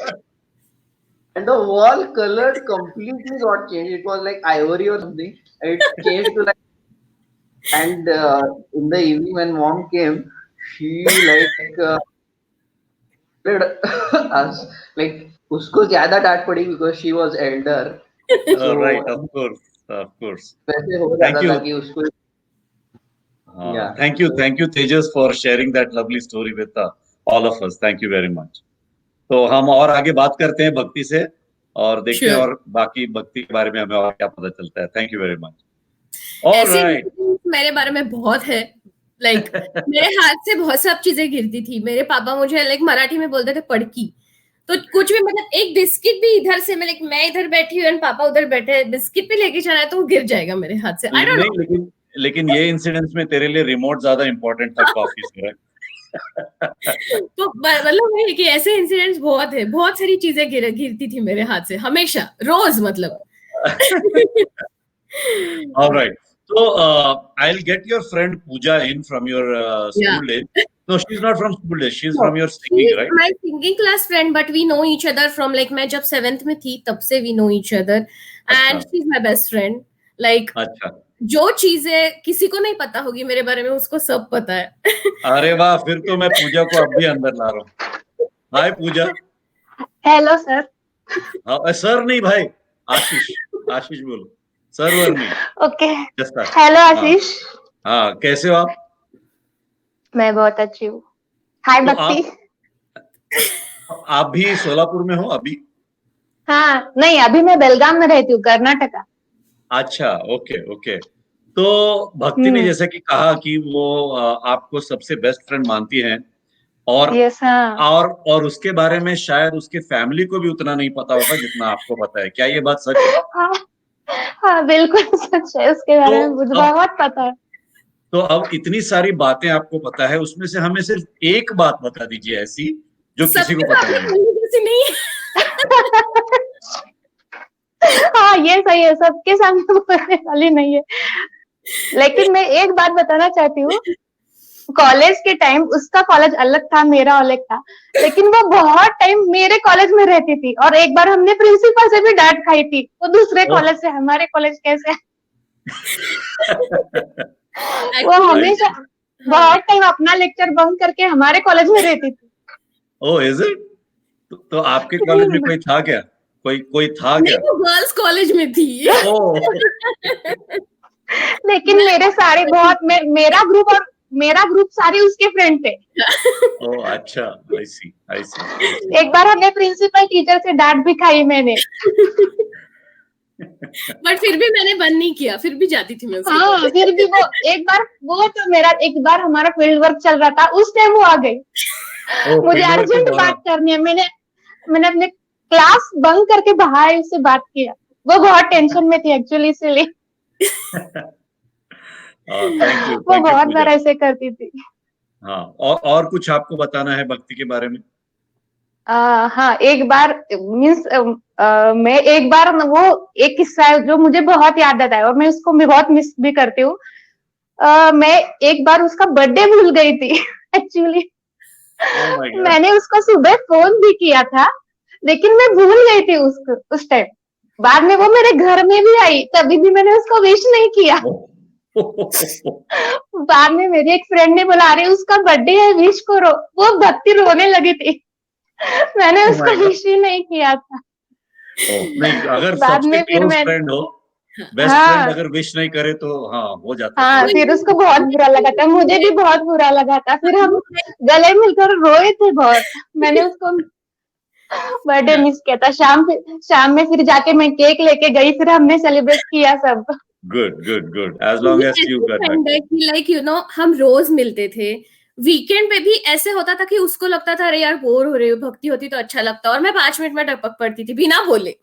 And the wall color completely got changed. It was like ivory or something. It changed to like. And in the evening when mom came, she us like उसको ज्यादा डांट पड़ी because she was elder. So, right, of course. वैसे हो जाता था कि उसको. Yeah. Thank you, Tejas, for sharing that lovely story with all of us. Thank you very much. तो हम और आगे बात करते हैं भक्ति से और देखते हैं और बाकी भक्ति के बारे में हमें और क्या पता चलता है. Thank you very much. ऐसे मेरे बारे में बहुत है. लाइक मेरे हाथ से बहुत सब चीजें गिरती थी. मेरे पापा मुझे लाइक मराठी में बोलते थे पड़की. तो कुछ भी मतलब एक बिस्किट भी इधर से मैं इधर बैठी हूँ और पापा उधर बैठे, बिस्किट भी लेके चला है तो वो गिर जाएगा मेरे हाथ से. I don't know. लेकिन ये इंसिडेंट्स में तेरे लिए रिमोट ज्यादा इंपॉर्टेंट था कॉफी से. तो मतलब है कि ऐसे इंसिडेंट्स बहुत है. बहुत सारी चीजें गिरती थी मेरे हाथ से हमेशा, रोज मतलब. Alright. So I'll get your friend Pooja in from your school days. No, she's not from school days. She's from your singing, right? My singing class friend, but we know each other from like मैं जब 7th में थी तब से we know each other, and she's my best friend. Like जो चीजें किसी को नहीं पता होगी मेरे बारे में उसको सब पता है. अरे वाह, फिर तो मैं पूजा को अब भी अंदर ला रहा हूँ. हाय पूजा. Hello sir. हाँ सर नहीं भाई, आशीष बोलो. सर वर नहीं. ओके. हेलो आशीष. हाँ कैसे हो आप? मैं बहुत अच्छी हूँ. हाय भक्ति. आप भी सोलापुर में हो अभी? हाँ नहीं, अभी मैं बेलगाम में रहती हूँ, कर्नाटका. अच्छा, ओके. तो भक्ति ने जैसे कि कहा कि वो आपको सबसे बेस्ट फ्रेंड मानती हैं और और उसके बारे में शायद उसके फैमिली को भी उतना नहीं पता होगा जितना आपको पता है. क्या ये बात सच है? हाँ बिल्कुल सच है. उसके बारे में मुझे बहुत पता है. तो अब इतनी सारी बातें आपको पता है, उसमें से हमें सिर्फ एक बात बता दीजिए ऐसी जो किसी को पता नहीं. हाँ ये सही है, सबके सामने बोलने वाली नहीं है. लेकिन मैं एक बात बताना चाहती हूँ. कॉलेज के टाइम उसका कॉलेज अलग था, मेरा अलग था, लेकिन वो बहुत टाइम मेरे कॉलेज में रहती थी और एक बार हमने प्रिंसिपल से भी डांट खाई थी. वो दूसरे कॉलेज से हमारे कॉलेज कैसे. वो हमेशा बहुत टाइम अपना लेक्चर बंक करके हमारे कॉलेज में रहती थी. Oh is it? तो आपके कॉलेज में कोई था क्या? कोई था क्या? नहीं, गर्ल्स कॉलेज में थी. लेकिन मेरे सारे बहुत मेरा ग्रुप और मेरा ग्रुप सारे उसके फ्रेंड थे। ओह अच्छा, आई सी आई सी। एक बार हमने प्रिंसिपल टीचर से डांट भी खाई मैंने। बट फिर भी मैंने बंद नहीं किया, फिर भी जाती थी मैं उसके हाँ, कॉलेज। फिर भी वो तो मेरा एक बार हमारा फील्ड वर्क चल रहा था, उस टाइम वो आ गई। ओह, मुझे फील्ड वर्क के अर्जेंट दौरान। बात करनी है, मैंने अपने क्लास बंक करके बाहर उससे बात किया। वो बहुत टेंशन में थी एक्चुअली, इसीलिए थैंक यू वो बहुत पूजा। बार ऐसे करती थी। हाँ, और कुछ आपको बताना है भक्ति के बारे में? हाँ, एक बार मीन्स मैं एक बार वो एक किस्सा है जो मुझे बहुत याद आता है और मैं उसको मैं बहुत मिस भी करती हूँ। मैं एक बार उसका बर्थडे भूल गई थी एक्चुअली। Oh my God. मैंने उसको सुबह फोन भी किया था, लेकिन मैं भूल गई थी उसको उस टाइम। बाद में वो मेरे घर में भी आई, तभी भी मैंने उसको विश नहीं किया। बाद में मेरी एक फ्रेंड ने बोला, अरे उसका बर्थडे है, विश करो। वो भक्ति रोने लगी थी। मैंने Oh उसको my God. विश ही नहीं किया था। नहीं, अगर बाद सबसे में फिर क्लोज मैं फ्रेंड हो, बेस्ट हाँ फ्रेंड अगर विश नहीं करे तो हाँ हो जाता है हाँ, थोड़ा। फिर उसको बहुत बुरा लगा था, मुझे भी बहुत बुरा लगा था। फिर हम गले मिलकर रोए थे बहुत। मैंने उसको बर्थडे मिस किया था। शाम में फिर जाके मैं केक लेके गई, फिर हमने सेलिब्रेट किया सब। Good as long as you got back. Like you know हम रोज मिलते थे। वीकेंड पे भी ऐसे होता था कि उसको लगता था अरे यार बोर हो रही हो, भक्ति होती तो अच्छा लगता, और मैं 5 मिनट में टपक पड़ती थी बिना बोले।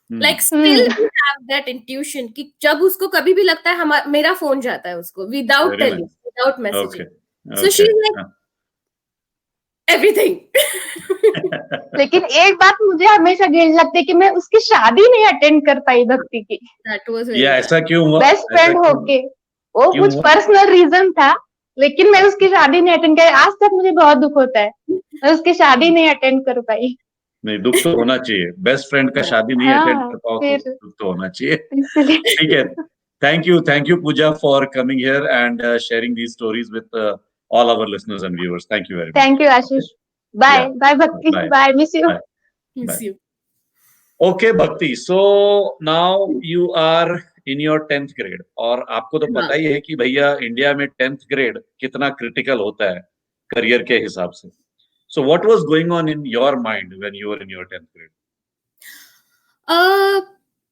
Like still we have that intuition कि जब उसको कभी भी लगता है मेरा फोन जाता है उसको, without very telling, nice. Without okay messaging. So she is like everything. लेकिन एक बात मुझे हमेशा गिल्ट लगती है कि मैं उसकी शादी नहीं अटेंड कर पाई भक्ति की। दैट वाज ये ऐसा क्यों हुआ? बेस्ट फ्रेंड होके वो क्यों कुछ हुआ? पर्सनल रीजन था, लेकिन मैं उसकी शादी नहीं अटेंड कर। आज तक मुझे बहुत दुख होता है, मैं उसकी शादी नहीं अटेंड कर पाई। नहीं, दुख तो होना चाहिए। बेस्ट फ्रेंड का शादी नहीं अटेंड हाँ, कर पाओ तो फिर दुख तो होना चाहिए। इसलिए ठीक है। Thank you Pooja for coming here and sharing these stories with all our listeners and viewers. Thank you very much. Thank you Ashish. Bye Yeah. Bye Bhakti, Bye. Bye, miss you. Bye. Miss you. Okay, Bhakti. So now you are in your 10th grade और आपको तो पता ही है कि भैया India में 10th grade कितना critical होता है करियर के हिसाब से। So what was going on in your mind when you were in your 10th grade?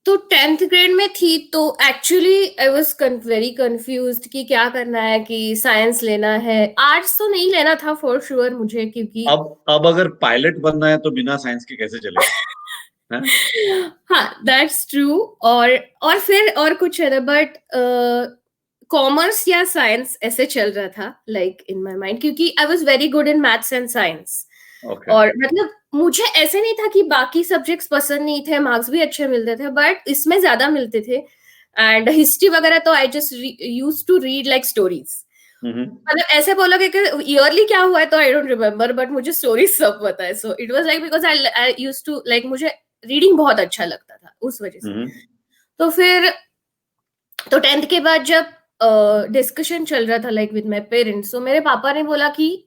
तो 10th ग्रेड में थी तो actually I was very confused कि क्या करना है, कि साइंस लेना है, आर्ट्स तो नहीं लेना था फॉर श्योर मुझे, क्योंकि अब अगर पायलट बनना है तो बिना साइंस के कैसे चलेगा? हाँ दैट्स ट्रू। और फिर और कुछ है ना, बट कॉमर्स या साइंस ऐसे चल रहा था लाइक इन माय माइंड, क्योंकि I was very good in maths and science. और मतलब मुझे ऐसे नहीं था कि बाकी सब्जेक्ट्स पसंद नहीं थे, मार्क्स भी अच्छे मिलते थे, बट इसमें ज्यादा मिलते थे। एंड हिस्ट्री वगैरह तो I just used to read like stories. मतलब ऐसे बोलोगे कि ईयरली क्या हुआ है तो आई डोंट रिमेम्बर, बट मुझे स्टोरीज सब पता है। So it was like because I used to like, मुझे रीडिंग बहुत अच्छा लगता था उस वजह से। तो फिर 10th के बाद जब डिस्कशन चल रहा था लाइक विद माय पेरेंट्स, तो मेरे पापा ने बोला कि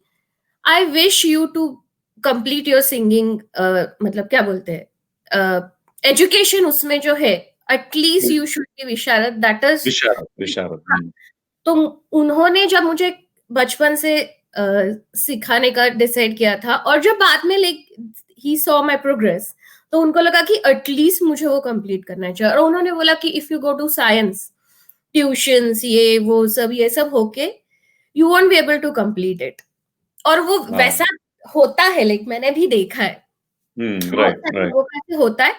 I wish you to complete your singing, मतलब क्या बोलते हैं एजुकेशन, उसमें जो है at least you should be Visharad, that is Visharad. तो उन्होंने जब मुझे बचपन से सिखाने का डिसाइड किया था, और जब बाद में like he saw my progress, तो उनको लगा कि एटलीस्ट मुझे वो कंप्लीट करना चाहिए। और उन्होंने बोला कि if you go to science tuitions ये सब होके you won't be able to complete it. और वो वैसा होता है, लाइक मैंने भी देखा है। राइट। वो कैसे होता है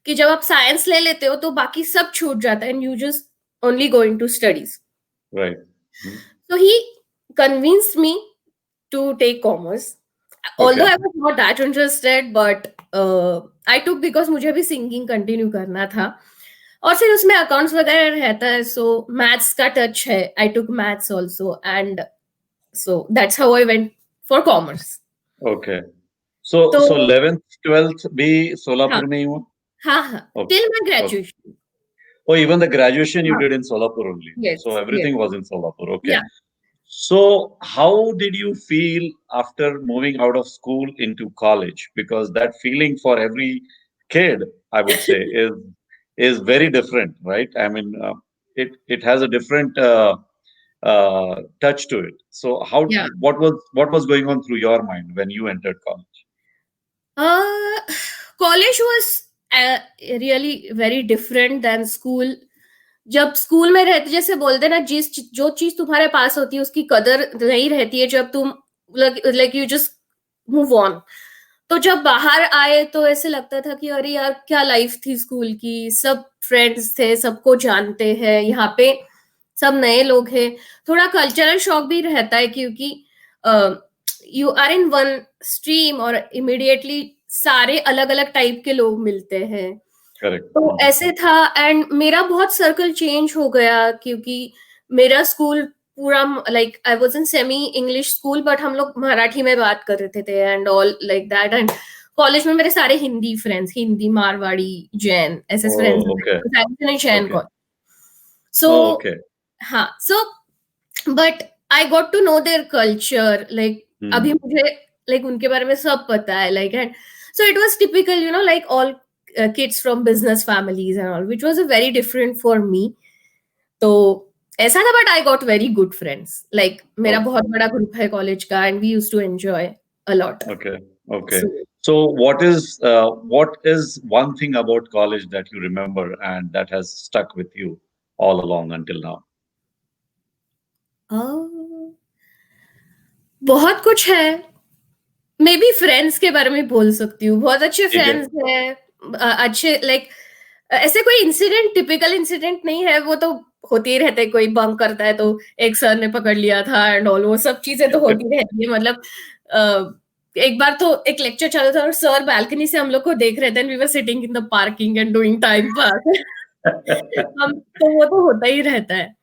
कि जब आप साइंस ले लेते हो तो बाकी सब छूट जाता है and you just only going to studies. Right. So he convinced me to take commerce. Although I was not that interested, but I took because मुझे भी singing continue करना था। और फिर उसमें accounts वगैरह रहता है, so maths का touch है। I took maths also, and so that's how I went for commerce. Okay. So 11th 12th भी सोलापुर में ही हुआ? हाँ, till my graduation. Oh, even the graduation you did in Solapur only. Yes. So everything was in Solapur. Okay. Yeah. So how did you feel after moving out of school into college? Because that feeling for every kid, I would say, is very different, right? I mean, it has a different touch to it. So Yeah. what was going on through your mind when you entered college? College was really very different than school. जब school में रहते, जैसे बोलते ना, जो चीज तुम्हारे पास होती है उसकी कदर नहीं रहती है जब तुम like you just move on. तो जब बाहर आए तो ऐसे लगता था कि अरे यार क्या लाइफ थी स्कूल की, सब फ्रेंड्स थे, सबको जानते हैं, यहाँ पे सब नए लोग हैं. थोड़ा कल्चरल शॉक भी रहता है क्योंकि you are in one stream और इमिडिएटली सारे अलग अलग टाइप के लोग मिलते हैं. Correct. तो ऐसे था. एंड मेरा बहुत सर्कल चेंज हो गया क्योंकि मेरा स्कूल पूरा like I was in semi English school, but हम लोग मराठी में बात कर रहे थे and all like that. And college में मेरे सारे हिंदी फ्रेंड्स, हिंदी, मारवाड़ी, जैन, ऐसे फ्रेंड्स थे. जैन कॉलेज. सो हाँ, so but I got to know their culture. Like अभी मुझे लाइक उनके बारे में सब पता है. Like and so it was typical, you know, like all kids from business families and all, which was a very different for me. तो ऐसा था, but I got very good friends. Like मेरा बहुत बड़ा ग्रुप है college का and we used to enjoy a lot. Okay. So what is one thing about college that you remember and that has stuck with you all along until now? बहुत कुछ है. May be friends के बारे में बोल सकती हूँ. बहुत अच्छे फ्रेंड्स हैं, अच्छे लाइक ऐसे कोई इंसिडेंट, टिपिकल इंसिडेंट नहीं है, वो तो होते ही रहते. कोई बंक करता है तो एक सर ने पकड़ लिया था एंड ऑल, वो सब चीजें तो होती रहती है. मतलब एक बार तो एक लेक्चर चल रहा था और सर बालकनी से हम लोग को देख रहे थे and we were sitting in the parking and doing time pass. तो वो तो होता ही रहता है.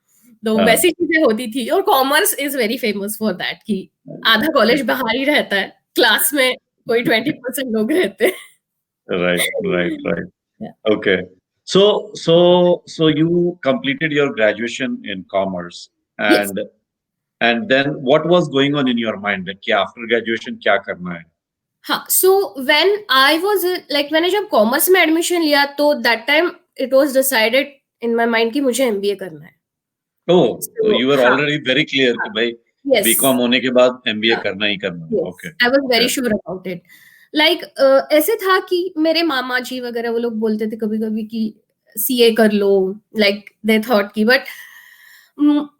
तो वैसी चीजें होती थी. और commerce is very famous for that कि आधा कॉलेज बाहर ही रहता है, क्लास में कोई 20% लोग रहते हैं. Right. Yeah. Okay. So you completed your graduation in commerce, and Yes. and then what was going on in your mind? Like, कि after graduation क्या करना है? हाँ, so when I was like मैंने जब कॉमर्स में एडमिशन लिया तो that time it was decided in my mind कि मुझे MBA करना है. Oh, so you were already very clear कि भाई Yes. BCom होने के बाद MBA करना ही करना है. Yes. Okay. I was very sure about it. Like ऐसे था कि मेरे मामा जी वगैरह वो लोग बोलते थे कभी कभी कि सीए कर लो, लाइक दे थॉट की. बट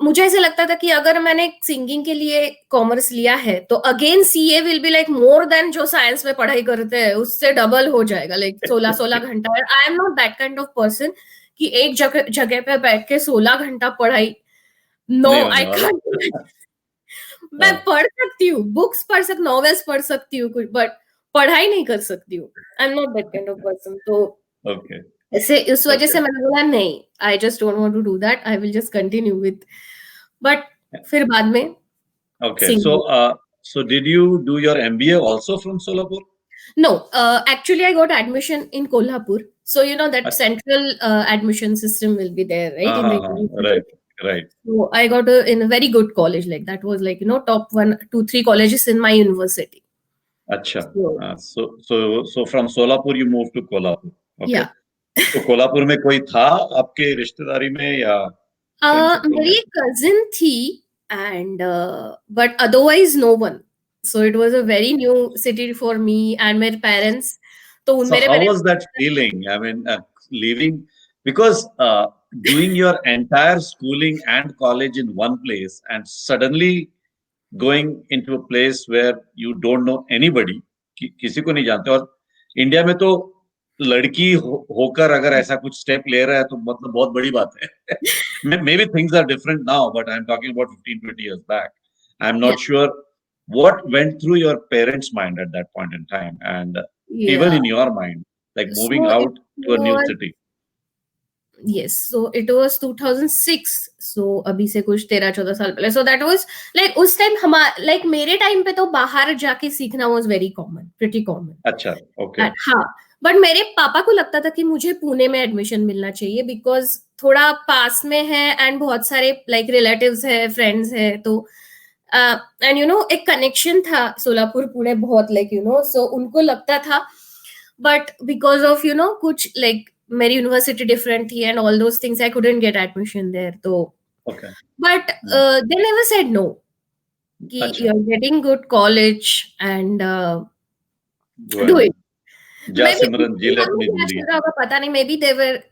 मुझे ऐसे लगता था कि अगर मैंने सिंगिंग के लिए कॉमर्स लिया है तो again CA will be like more than जो साइंस में पढ़ाई करते हैं, उससे डबल हो जाएगा, लाइक 16 घंटा. I am not that kind of person कि एक जगह पे बैठ के 16 घंटा पढ़ाई. No, I can't. मैं पढ़ सकती हूँ, बुक्स पढ़ सकती, नॉवेल्स पढ़ सकती हूँ कुछ, बट पढ़ाई नहीं कर सकती हूँ. I am not that kind of person. तो ऐसे इस वजह से मैंने बोला नहीं, I just don't want to do that, I will just continue with. But फिर बाद में Okay. So did you do your MBA also from Solapur? No, actually I got admission in Kolhapur. So you know that central admission system will be there, right? Right. So I got in a very good college. Like that was like, you know, top 1, 2, 3 colleges in my university. अच्छा. So from Solapur you moved to Kolhapur. Okay. Yeah. तो कोल्हापुर में कोई था आपके रिश्तेदारी में या? मेरी कजिन थी and but otherwise no one. So it was a very new city for me and my parents. So how was that feeling? I mean, leaving, because doing your entire schooling and college in one place and suddenly going into a place where you don't know anybody, किसी को नहीं जानते. और India में तो लड़की होकर अगर ऐसा कुछ स्टेप ले रहा है तो मतलब बहुत बड़ी बात है. Maybe things are different now, but I'm talking about 15-20 years back. I'm not sure what went through your parents' mind at that point in time, and even in your mind, like moving out to a new city. Yes, so it was 2006. So अभी से कुछ 13-14 साल पहले. So that was like उस time like मेरे time पे तो बाहर जाके सीखना was very common, pretty common. अच्छा, okay. हाँ, बट मेरे पापा को लगता था कि मुझे पुणे में एडमिशन मिलना चाहिए बिकॉज थोड़ा पास में है एंड बहुत सारे लाइक रिलेटिव्स है, फ्रेंड्स है. तो एंड यू नो एक कनेक्शन था सोलापुर पुणे बहुत, लाइक यू नो, सो उनको लगता था. But because of you know कुछ लाइक मेरी यूनिवर्सिटी डिफरेंट थी and all those things I couldn't get admission there. तो Okay. But they never said no. Ki अच्छा, you're getting good college and go do ahead. it. जा may be सिमरन जी ले दिमाग में अपनी क्या चल जिंदगी। रहा होगा पता नहीं, may be they were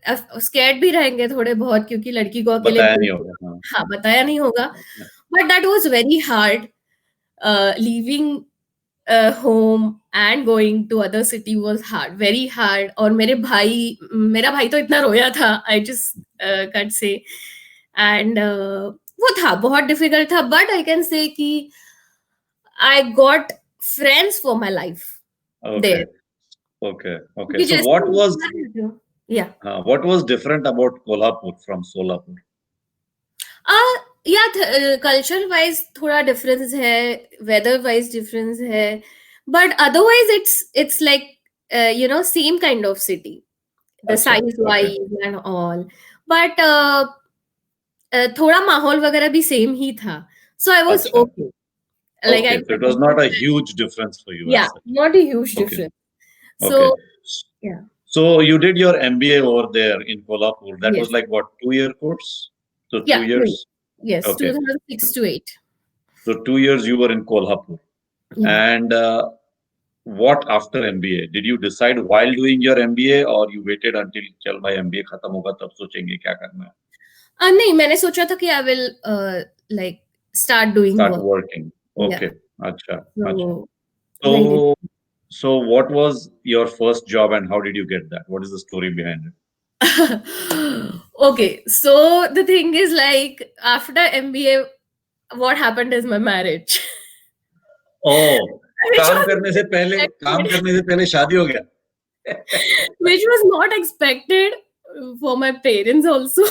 scared भी रहेंगे थोड़े बहुत, क्योंकि लड़की को अकेले बताया भेज नहीं दिया। होगा। हाँ। हाँ, बताया नहीं होगा। But that was very hard, leaving home and going to other city was hard, very hard. और मेरा भाई तो इतना रोया था, I just can't say. And वो था बहुत difficult था, but I can say कि I got friends for my life Okay. there. Okay. Okay. क्योंकि So जैसे what was yeah. what was different about Kolhapur from Solapur? या culture wise थोड़ा difference है, वेदर वाइज डिफरेंस है, but otherwise it's like you know same kind of city, the अच्छा, size okay. Wise and all, but थोड़ा माहौल वगैरह भी same ही था, सो आई वाज अच्छा. Okay, like Okay. I So it was not a huge difference for you या as such. Not a huge Okay. Difference, Okay. So yeah. So you did your MBA over there in Kolhapur. That Yes. was like what, 2-year course? So Yeah, 2 years. yes, Okay. 2006 to 8. So 2 years you were in Kolhapur. Yeah. And what after MBA? Did you decide while doing your MBA or you waited until चल भाई MBA खत्म होगा तब सोचेंगे क्या करना है? नहीं, मैंने सोचा था कि I will like start doing Start work, working. Okay. Acha. Acha. so I did. So what was your first job and how did you get that? What is the story behind it? Okay, so the thing is, like, after MBA, what happened is my marriage. Oh, Which काम was करने से पहले शादी हो गया. which was not expected for my parents also.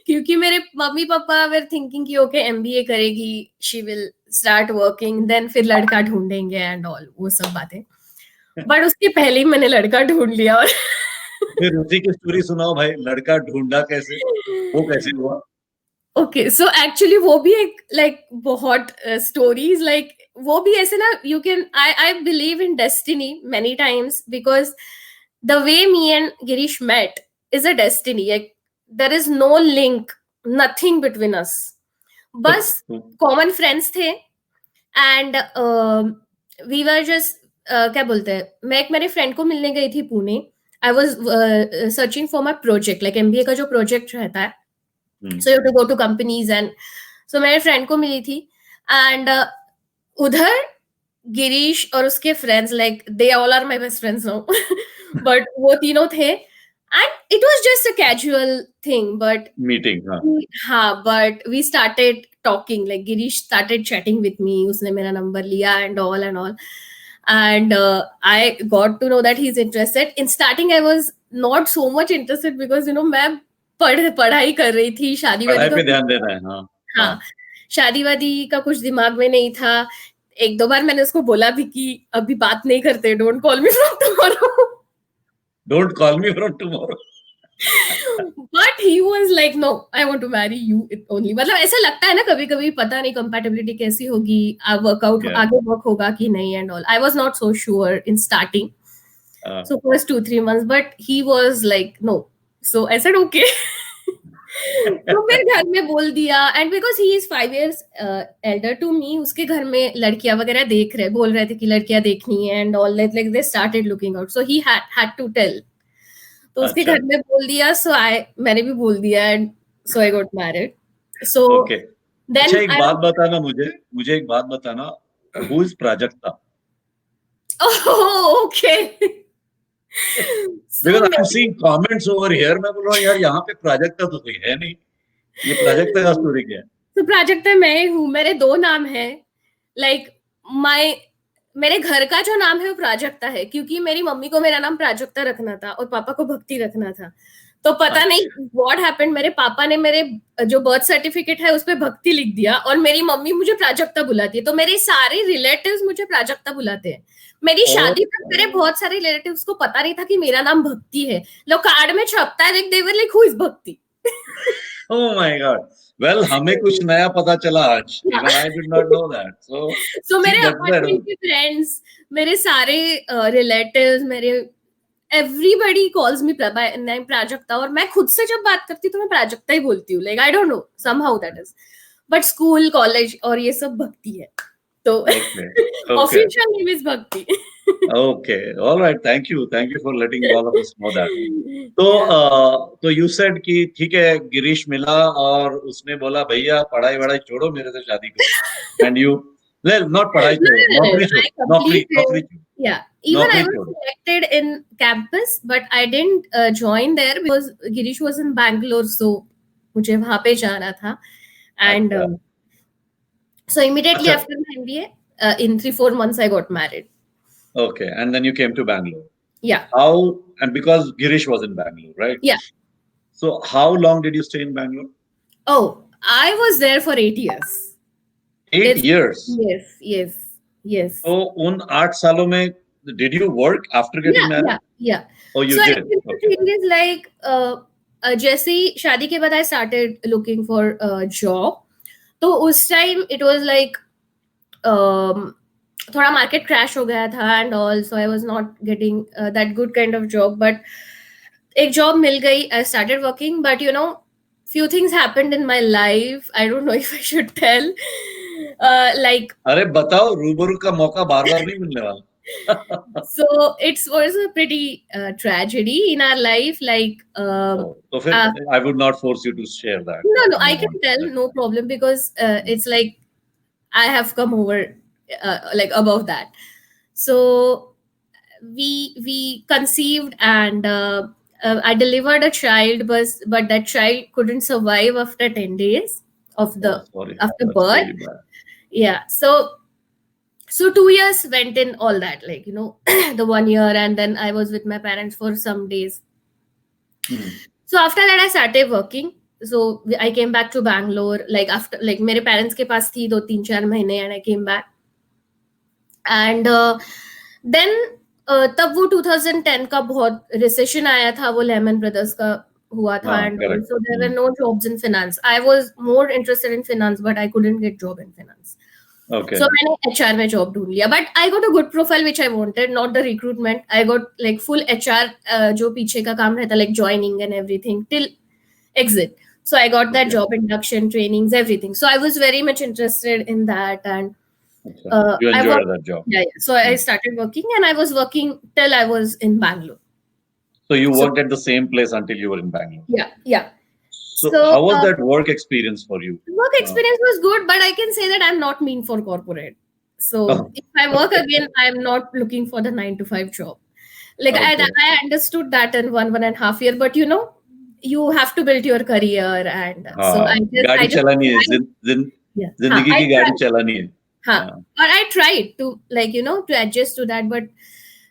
क्योंकि मेरे mummy papa were thinking कि okay MBA करेगी, she will start working, then फिर लड़का ढूंढेंगे and all वो सब बातें, but उसके पहले ही मैंने लड़का ढूंढ लिया और फिर उसी की स्टोरी सुनाओ भाई, लड़का ढूंढा कैसे, वो कैसे हुआ? ओके, सो एक्चुअली वो भी एक लाइक बहुत स्टोरीज लाइक वो भी ऐसे ना, you can I believe in destiny many times, because the way me and Girish met is a destiny, like there is no link, nothing between us, बस common friends थे एंड वी वर जस्ट क्या बोलते हैं, मैं एक मेरे friend को मिलने गई थी Pune, I was searching for my project, like MBA का जो प्रोजेक्ट रहता है, so you have to go to companies, and so मेरे फ्रेंड को मिली थी and उधर गिरीश और उसके friends, like they all are my best friends now, but वो तीनों थे and it was just a casual thing, but meeting. हाँ, but we started talking, like Girish started chatting with me, उसने मेरा नंबर लिया and all and I got to know that he's interested. In starting I was not so much interested because you know मैं पढ़ाई कर रही थी, शादी वादी पे ध्यान देना है. हाँ, शादी वादी का कुछ दिमाग में नहीं था. एक दो बार मैंने उसको बोला भी कि अभी बात नहीं करते, don't call me from tomorrow, don't call me from tomorrow. But he was like no, I want to marry you only. मतलब ऐसा लगता है ना कभी कभी, पता नहीं कंपैटिबिलिटी कैसी होगी, वर्कआउट आगे वर्क होगा कि नहीं and all. I was not so sure in starting, so first 2-3 months, but he was like no, so I said okay. तो फिर घर में बोल दिया, and because he is 5 years elder to me, उसके घर में लड़कियां वगैरह बोल रहे थे कि लड़कियां देखनी है and all, like they started looking out, so he had to tell. तो उसके घर में बोल दिया, सो मैंने भी बोल दिया, and so I got married. So then एक बात बताना, मुझे एक बात बताना, who is Prajakta? Okay, Because I'm seeing comments over here, मैं बोल रहा हूँ यार यहाँ पे प्राजक्ता तो कोई है नहीं, ये प्राजक्ता का स्टोरी क्या है? तो प्राजक्ता मैं हूँ, मेरे 2 नाम है, लाइक मेरे घर का जो नाम है वो प्राजक्ता है, क्योंकि मेरी मम्मी को मेरा नाम प्राजक्ता रखना था और पापा को भक्ति रखना था. तो पता नहीं व्हाट हैपेंड, मेरे पापा ने मेरे जो बर्थ सर्टिफिकेट है उस पे भक्ति लिख दिया और मेरी मम्मी मुझे प्राजक्ता बुलाती है, तो मेरे सारे रिलेटिव्स मुझे प्राजक्ता बुलाते हैं. मेरी शादी तक मेरे बहुत सारे रिलेटिव्स को पता नहीं था कि मेरा नाम भक्ति है. लोग कार्ड में छपता है, दे वर लाइक हु इज भक्ति. Oh my God. Well, हमें कुछ नया पता चला आज. Even I did not know that. So मेरे अपार्टमेंट के फ्रेंड्स, मेरे सारे रिलेटिव्स, मेरे everybody calls me by name Prajakta, और मैं खुद से जब बात करती हूँ तो मैं प्राजक्ता ही बोलती हूँ. Like I don't know, somehow that is. But school, college और ये सब भक्ति है. तो official name is Bhakti. Okay, all right. Thank you for letting all of us know that. तो you said कि ठीक है, गिरीश मिला और उसने बोला भैया पढ़ाई वढ़ाई छोड़ो, मेरे से शादी करो. And you, well, not पढ़ाई छोड़ो, नौकरी छोड़ो, नौकरी छोड़ो. Yeah, even I was selected in campus, but I didn't join there because Girish was in Bangalore, so मुझे वहाँ पे जाना था. And so immediately after my MBA, in 3-4 months I got married. Okay, and then you came to Bangalore. Yeah. How, and because Girish was in Bangalore, right? Yeah. So how long did you stay in Bangalore? Oh, I was there for 8 years. 8 years? Yes. So उन 8 सालों में, did you work after getting married? Yeah. Oh, you so did? The thing is like, जैसे ही शादी के बाद I started looking for a job. तो उस time it was like, थोड़ा market crash हो गया था and all, so I was not getting that good kind of job. But एक job मिल गई, I started working. But you know, few things happened in my life. I don't know if I should tell. Like, अरे बताओ, रूबरू का मौका बार-बार नहीं मिलने वाला. So it was a pretty tragedy in our life. Like, so I would not force you to share that. No, I can tell, no problem, because it's like I have come over like above that. So we conceived and I delivered a child, but that child couldn't survive after 10 days of after birth. Really bad. Yeah, so 2 years went in all that, like, you know, the 1 year, and then I was with my parents for some days. So after that I started working. So I came back to Bangalore, like after, like मेरे parents के पास थी 2-3-4 महीने, and I came back. And then तब वो 2010 का बहुत recession आया था, वो Lehman Brothers का हुआ था, and so there were no jobs in finance. I was more interested in finance, but I couldn't get job in finance. Okay. So मैंने HR में job ढूंढ लिया, but I got a good profile which I wanted, not the recruitment. I got like full HR जो पीछे का काम रहता, like joining and everything till exit. So I got that job, induction, trainings, everything. So I was very much interested in that, and you enjoyed that job. Yeah. So I started working, and I was working till I was in Bangalore. So you worked at the same place until you were in Bangalore. Yeah. So how was that work experience for you? Work experience was good, but I can say that I'm not mean for corporate. So if I work again, I'm not looking for the 9-to-5 job. Like I understood that in 1.5 year, but you know, you have to build your career, and so I just चलानी है, जिंदगी की गाड़ी चलानी है. Or I tried to, like, you know, to adjust to that, but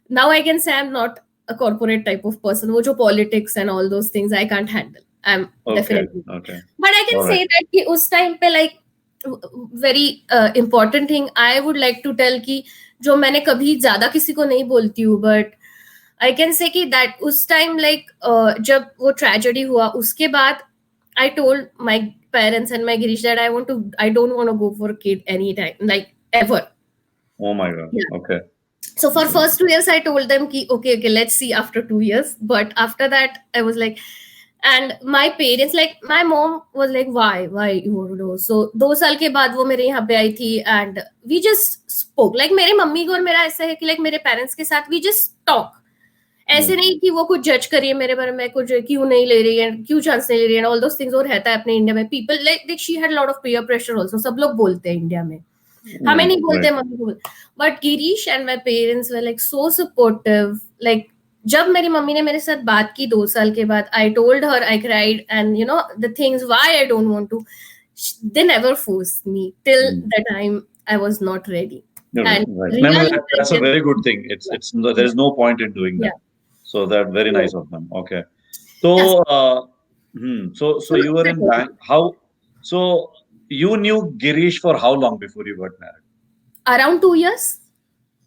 now I can say I'm not a corporate type of person. वो जो politics and all those things I can't handle. I'm definitely. Okay. But I can say that कि उस time पे, like, very important thing I would like to tell कि जो मैंने कभी ज़्यादा किसी को नहीं बोलती हूँ, but I can say कि that उस time, like, जब वो tragedy हुआ, उसके बाद I told my parents and my Girish that I don't want to go for a kid anytime, like, ever. Oh my God. Yeah. Okay. So for first 2 years I told them कि okay, let's see after 2 years. But after that I was like, and my parents, like, my mom was like, why you want to do? So 2 साल के बाद वो मेरे यहाँ पे आई थी, and we just spoke. Like, मेरे मम्मी को और मेरा ऐसा है कि like मेरे parents के साथ we just talk. ऐसे नहीं कि वो कुछ जज करिए मेरे बारे में, कुछ क्यों नहीं ले रही है, क्यों चांस नहीं ले रही है, ऑल दोस थिंग्स. और रहता है अपने इंडिया में, people like she had lot of peer pressure also. सब लोग बोलते हैं इंडिया में, हमें नहीं बोलते, मम्मी को. But Girish and my parents were like so supportive. Like जब मेरी मम्मी ने मेरे साथ बात की 2 साल के बाद, I told her, I cried, and you know the things why I don't want to, they never forced me till the time I was not ready. That's a very good thing. It's there is no point in doing that. So that very nice of them. Okay. So so you were in bank. So you knew Girish for how long before you got married? Around 2 years.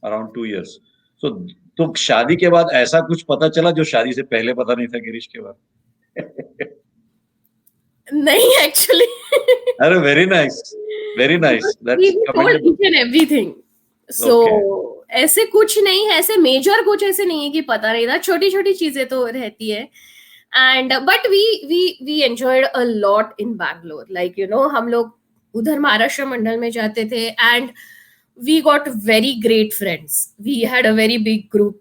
Around 2 years. So तो शादी के बाद ऐसा कुछ पता चला जो शादी से पहले पता नहीं था गिरीश के बाद? नहीं, actually. अरे very nice. That's we told each and everything. So ऐसे कुछ नहीं है, ऐसे मेजर कुछ ऐसे नहीं है कि पता नहीं था, छोटी छोटी चीजें तो रहती है. And but we enjoyed a lot in Bangalore. Like हम लोग उधर महाराष्ट्र मंडल में जाते थे and we got very great friends. We had a very big group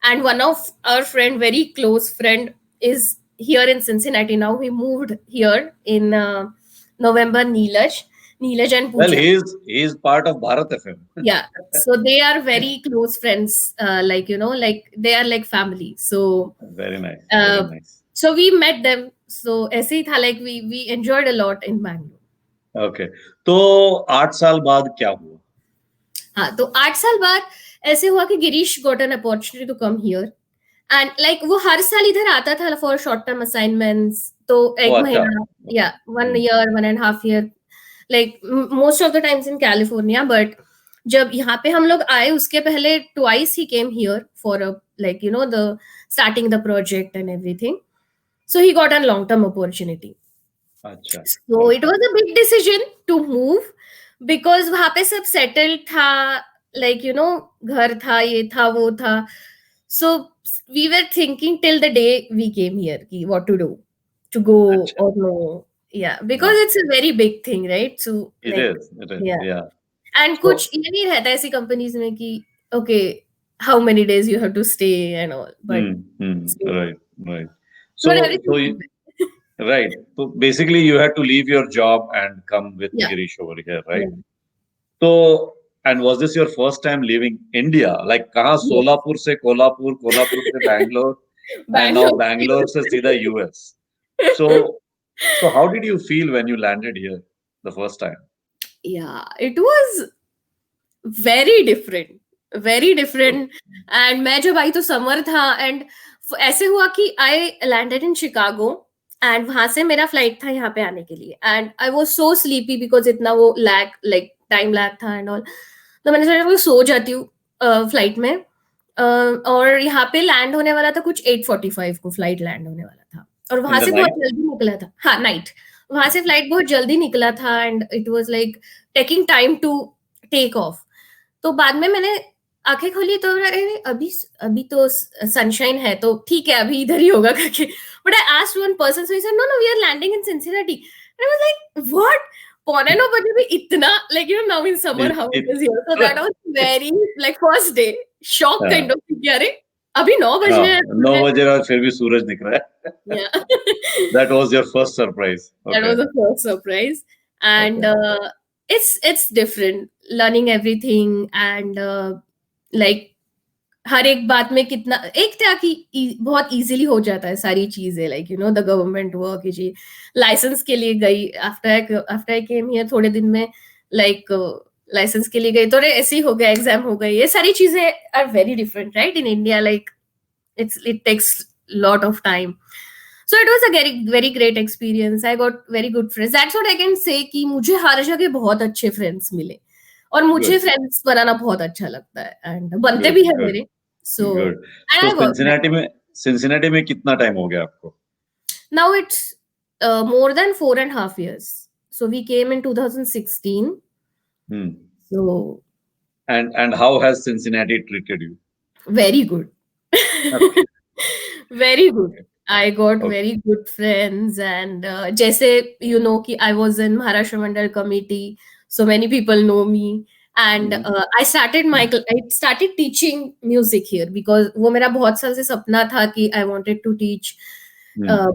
and one of our friend, very close friend, is here in Cincinnati now. He moved here in November. Neelaj and Pooja. Well, he is part of Bharat FM. Yeah, so they are very close friends. Like like they are like family. So Very nice. Very nice. so we met them. So ऐसे ही था, like we enjoyed a lot in Bangalore. Okay. तो 8 साल बाद क्या हुआ? हाँ, तो 8 साल बाद ऐसे हुआ कि Girish got an opportunity to come here and like वो हर साल इधर आता था फॉर शॉर्ट टर्म असाइनमेंट्स. तो एक महीना या 1 year 1.5 year, like most of the times in California. But जब यहाँ पे हम लोग आए उसके पहले twice he came here for like the starting the project and everything. So he got an long term opportunity. अच्छा. So it was a big decision to move because वहां पे सब settled था, like घर था, ये था, वो था. So we were thinking till the day we came here कि what to do, to go अच्छा. or no. Yeah, because it's a very big thing, right? So It like, is. yeah. Yeah. And So- कुछ ये नहीं रहता ऐसी companies में कि okay, how many days you have to stay and all. But Right. not everything. Right. So basically, you had to leave your job and come with Yeah. Girish over here, right? Yeah. So, and was this your first time leaving India? Like, कहाँ सोलापुर से कोल्हापुर, कोल्हापुर से Bangalore, and now Bangalore से सीधा US. So how did you feel when you landed here the first time? Yeah, it was very different, very different. And मैं जब आई तो summer था and ऐसे हुआ कि I landed in Chicago and वहां से मेरा फ्लाइट था यहाँ पे आने के लिए and I was so sleepy because इतना वो लैग लाइक टाइम लैग था एंड ऑल. तो मैंने सोचा मैं सो जाती हूँ फ्लाइट में. और यहाँ पे लैंड होने वाला था कुछ 8:45 को फ्लाइट लैंड होने वाला था और वहां In the से बहुत night? जल्दी निकला था. हाँ, नाइट. वहां से फ्लाइट बहुत जल्दी निकला था and it was like taking time to take off. तो बाद में मैंने आंखें खोली तो अरे अभी तो सनशाइन है तो ठीक है अभी इधर ही होगा करके. But I asked one person, so he said no we are landing in Cincinnati. I was like what, 9:15 बजे भी इतना, like now in summer how it is here. So that was very like first day shock kind of कि अरे अभी 9 बज रहे हैं. 9 बजे और फिर भी सूरज दिख रहा है. Yeah. That was your first surprise. That was the first surprise. And it's different learning everything and like हर एक बात में कितना एक था कि बहुत इजीली हो जाता है सारी चीजें. लाइक द गवर्नमेंट वर्क जी, लाइसेंस के लिए गई आफ्टर आई केम हियर थोड़े दिन में लाइक लाइसेंस के लिए गई तो ऐसे ही हो गया, एग्जाम हो गई. ये सारी चीजें are very different right in India. Like it takes lot of time. So it was a very great experience. I got very good friends. That's what I can say कि मुझे हर जगह बहुत अच्छे friends मिले और मुझे friends बनाना बहुत अच्छा लगता है and बनते भी हैं मेरे. So Good. and I work. Cincinnati में कितना टाइम हो गया आपको? Now it's more than 4.5 years. So we came in 2016. So And how has Cincinnati treated you? very good. Very good. I got Okay. very good friends and जैसे कि I was in Maharashtra Mandal committee, so many people know me and I started teaching music here because वो मेरा बहुत साल से सपना था कि I wanted to teach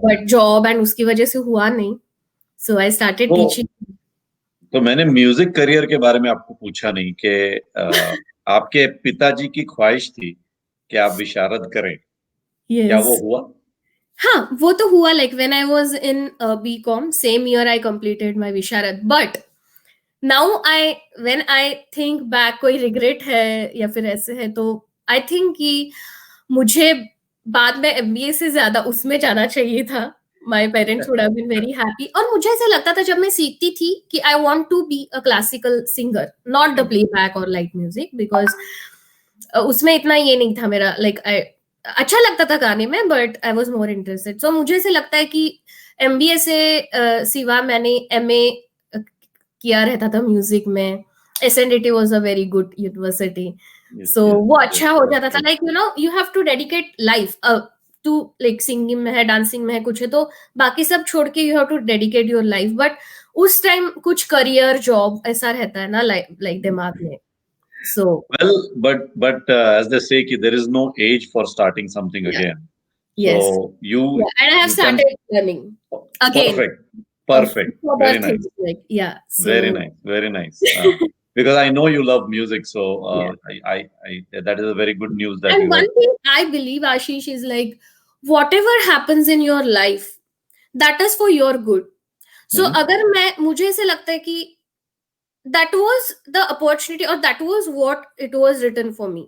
but job and उसकी वजह से हुआ नहीं. So I started teaching. तो मैंने म्यूजिक करियर के बारे में आपको पूछा नहीं कि आपके पिताजी की ख्वाहिश थी कि आप विशारद करें. Yes. क्या वो हुआ? हाँ, वो तो हुआ. Like when I was in BCom, same year I completed my Visharad. But now when I think back, कोई regret है या फिर ऐसे है तो I think कि मुझे बाद में MBA से ज्यादा उसमें जाना चाहिए था. My parents would have been very happy. और मुझे ऐसा लगता था जब मैं सीखती थी कि I want to be a classical singer, not the playback or light music because उसमें इतना ये नहीं था मेरा. Like अच्छा लगता था गाने में but I was more interested. So मुझे ऐसे लगता है कि MBA से सिवा मैंने MA किया रहता था म्यूजिक में SNDT was a very good university. Yes, So yes, वो yes, अच्छा हो जाता था, yes. like you have to dedicate life to like singing में है, dancing में है, कुछ है तो बाकी सब छोड़ के you have to dedicate your life. But उस time कुछ career job ऐसा रहता है ना like दिमाग में. So Well, but as they say, ki there is no age for starting something Yeah. again. yes, So you and I have you can started learning again perfect, of perfect, other very nice, things, like yeah. So very nice, very nice. Because I know you love music, so Yeah. I that is a very good news that And you one have. thing I believe, Ashish, is like whatever happens in your life, that is for your good. So Mhm. अगर मुझे ऐसे लगता है कि that was the opportunity or that was what it was written for me.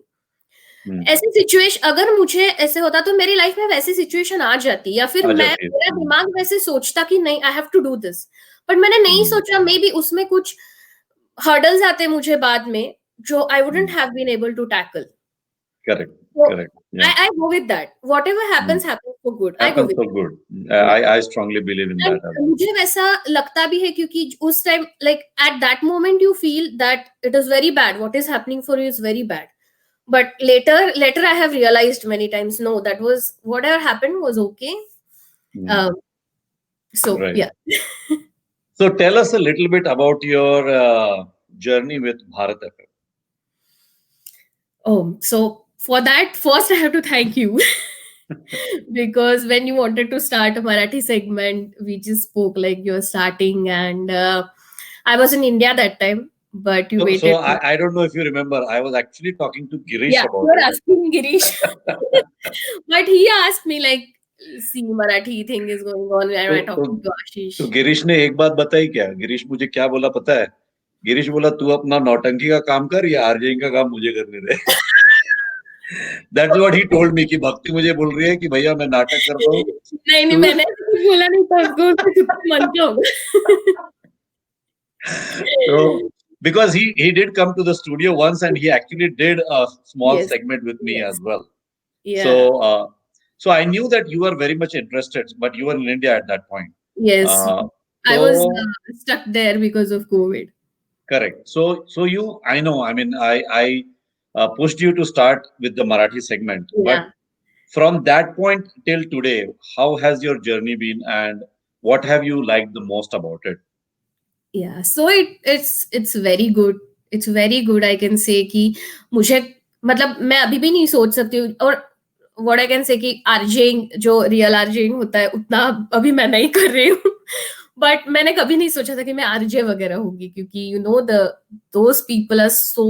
हम्म, ऐसी situation अगर मुझे ऐसे होता तो मेरी लाइफ में वैसी सिचुएशन आ जाती, या फिर आ मैं जाती है। मेरा दिमाग वैसे सोचता कि नहीं I have to do this, but मैंने नहीं सोचा, मे बी उसमें कुछ हर्डल्स आते मुझे बाद में जो I wouldn't have been able to tackle. Correct, So correct. Yeah, I go with that. Whatever happens, happens for good. I go happens with so it. good. I strongly believe in And that as well. मुझे वैसा लगता भी है क्योंकि उस time like at that moment you feel that it is very bad. What is happening for you is very bad. But later I have realized many times, no, that was whatever happened was okay. Mm. So Right. yeah. So tell us a little bit about your journey with Bharat FM. Oh, so for that, first I have to thank you. Because when you wanted to start a Marathi segment, we just spoke like you're starting, and I was in India that time, but you So waited. I don't know if you remember, I was actually talking to Girish Yeah, about you're it. asking Girish. But he asked me like, see, Marathi thing is going on, and I talking to Ashish. तो गिरीश ने एक बात बताई क्या? गिरीश मुझे क्या बोला पता है? गिरीश बोला तू अपना नौटंकी का काम कर या आरजेइंग का काम मुझे करने दे. That's what he told me कि भक्ति मुझे बोल रही है कि भैया मैं नाटक कर रहा हूँ. नहीं मैंने ऐसे कुछ बोला नहीं था उसको, उसको खुद को मन क्या होगा. So because he did come to the studio once and he actually did a small Yes. segment with me Yes. as well. Yeah. So I knew that you were very much interested, but you were in India at that point. Yes. I so- was stuck there because of COVID. Correct. So you, I know. I mean, I pushed you to start with the Marathi segment, Yeah. but from that point till today, how has your journey been, and what have you liked the most about it? Yeah, so it's very good. It's very good. I can say कि मुझे मतलब मैं अभी भी नहीं सोच सकती हूँ, और what I can say कि आरजेइंग जो रियल आरजेइंग होता है उतना अभी मैं नहीं कर रही हूँ. बट मैंने कभी नहीं सोचा था कि मैं आरजे वगैरह होगी, क्योंकि you know those people are so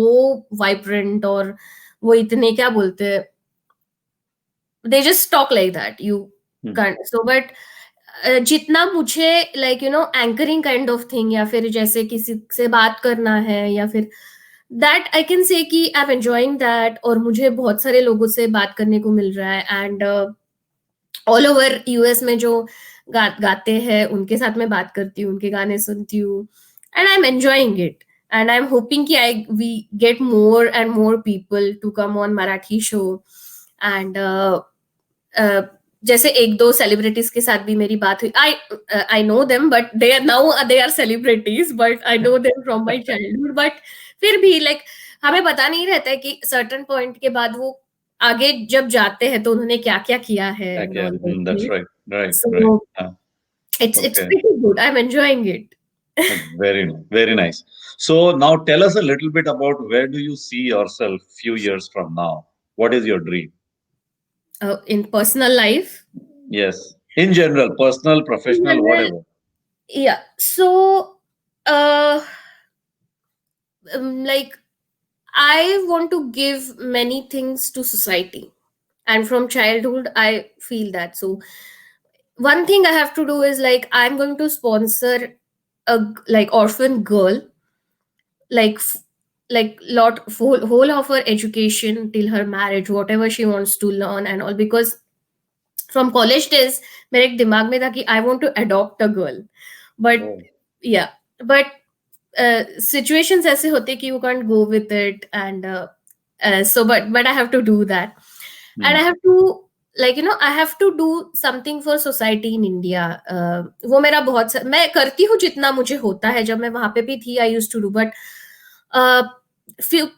vibrant, और वो इतने क्या बोलते हैं, they just talk like that you can't. So but जितना मुझे like you know anchoring kind of thing, या फिर जैसे किसी से बात करना है, या फिर दैट आई कैन से कि आई एम एंजॉइंग दैट, और मुझे बहुत सारे लोगों से बात करने को मिल रहा है. एंड ऑल ओवर यूएस में जो गाते हैं उनके साथ मैं बात करती हूँ, उनके गाने सुनती हूँ, and I am enjoying it. And I am hoping कि we get more and more people to come on Marathi show. And जैसे एक दो सेलिब्रिटीज के साथ भी मेरी बात हुई. I know them, but they are celebrities, but I know them from my childhood. But फिर भी लाइक हमें पता नहीं रहता है कि सर्टेन पॉइंट के बाद वो आगे जब जाते हैं तो उन्होंने क्या क्या किया है. That's right. So it's Okay. pretty good. I'm enjoying it. Very nice. So now tell us a little bit about where do you see yourself few years from now? What is your dream? In personal life, Yes, in general, personal, professional, general- whatever. yeah. So like I want to give many things to society, and from childhood I feel that. So one thing I have to do is like I'm going to sponsor a like orphan girl, like whole of her education till her marriage, whatever she wants to learn and all. Because from college days मेरे एक दिमाग में था कि I want to adopt a girl, but Oh. yeah, but situations ऐसे होते कि you can't go with it, and so but I have to do that. And I have to like you know I have to do something for society in India. वो मेरा बहुत मैं करती हूँ जितना मुझे होता है. जब मैं वहां पे भी थी I used to do, but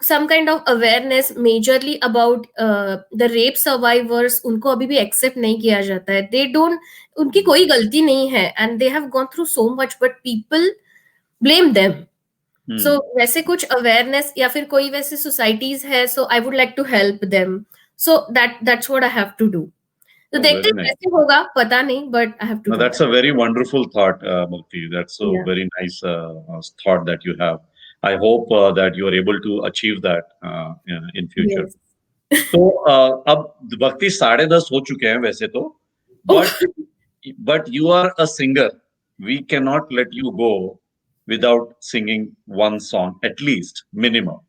some kind of awareness majorly about the rape survivors. उनको अभी भी accept नहीं किया जाता है. They don't, उनकी कोई गलती नहीं है and they have gone through so much but people blame them. So वैसे कुछ awareness या फिर कोई वैसे societies है, so I would like to help them. So that's what I have to do. तो देखते हैं कैसे होगा, पता नहीं, but I have to. No, that's a very wonderful thought, Mukti. That's a very nice thought that you have. I hope that you are able to achieve that in future. Yes. तो अब वक्ती 10:30 हो चुके हैं वैसे तो, but you are a singer. We cannot let you go without singing one song, at least minimum.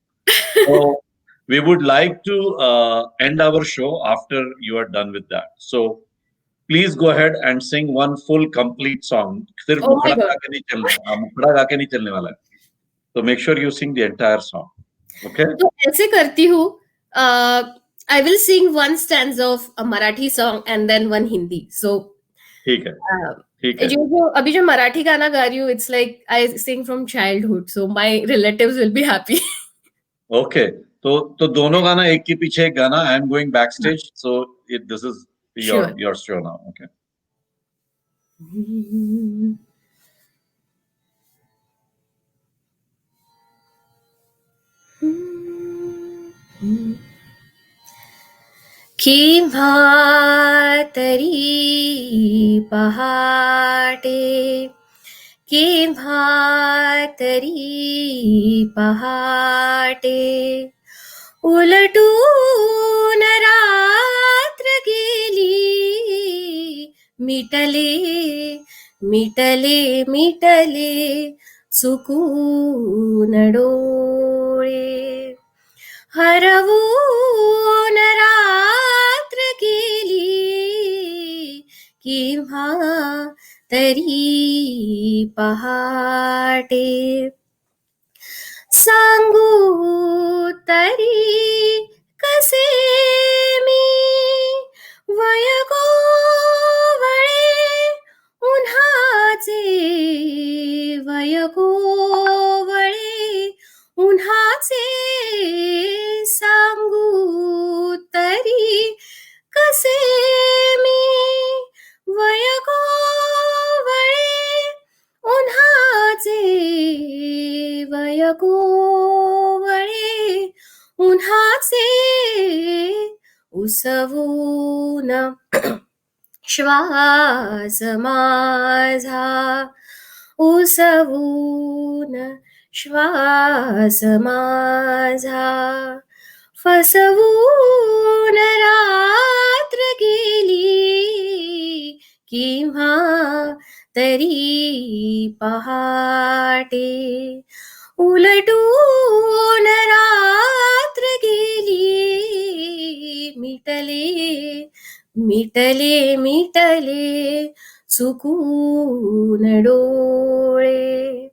So we would like to end our show after you are done with that. So please go ahead and sing one full complete song. सिर्फ मुखड़ा गा के नहीं चलना, मुखड़ा गा के नहीं चलने वाला है. So make sure you sing the entire song. Okay? तो ऐसे करती हूँ. I will sing one stanza of a Marathi song and then one Hindi. So ठीक है. ठीक है. जो अभी जो मराठी गाना गा रही हूँ, it's like I sing from childhood. So my relatives will be happy. Okay. तो दोनों गाना एक के पीछे एक गाना. I am going backstage. So this is your show now. Okay. केव्हा तरी पहाटे, केव्हा तरी पहाटे, उलटून रात्र गेली, मिटले मिटले मिटले चुकून डोळे, हरवून रात्र गेली, केव्हा तरी पहाटे, सांगू तरी कसे मी वयगोवळे उन्हाचे, वयगोवळे उन्हाचे, सांगू तरी कसे मी वयगोवळे उन्हाचे, वयगोवळे उन्हाचे, उसवून श्वास माझा, उसवून श्वास माझा, फसवून रात्र गेली, केव्हा तरी पहाटे, उलटून रात्र गेली, मिटले मिटले मिटले चुकून डोळे,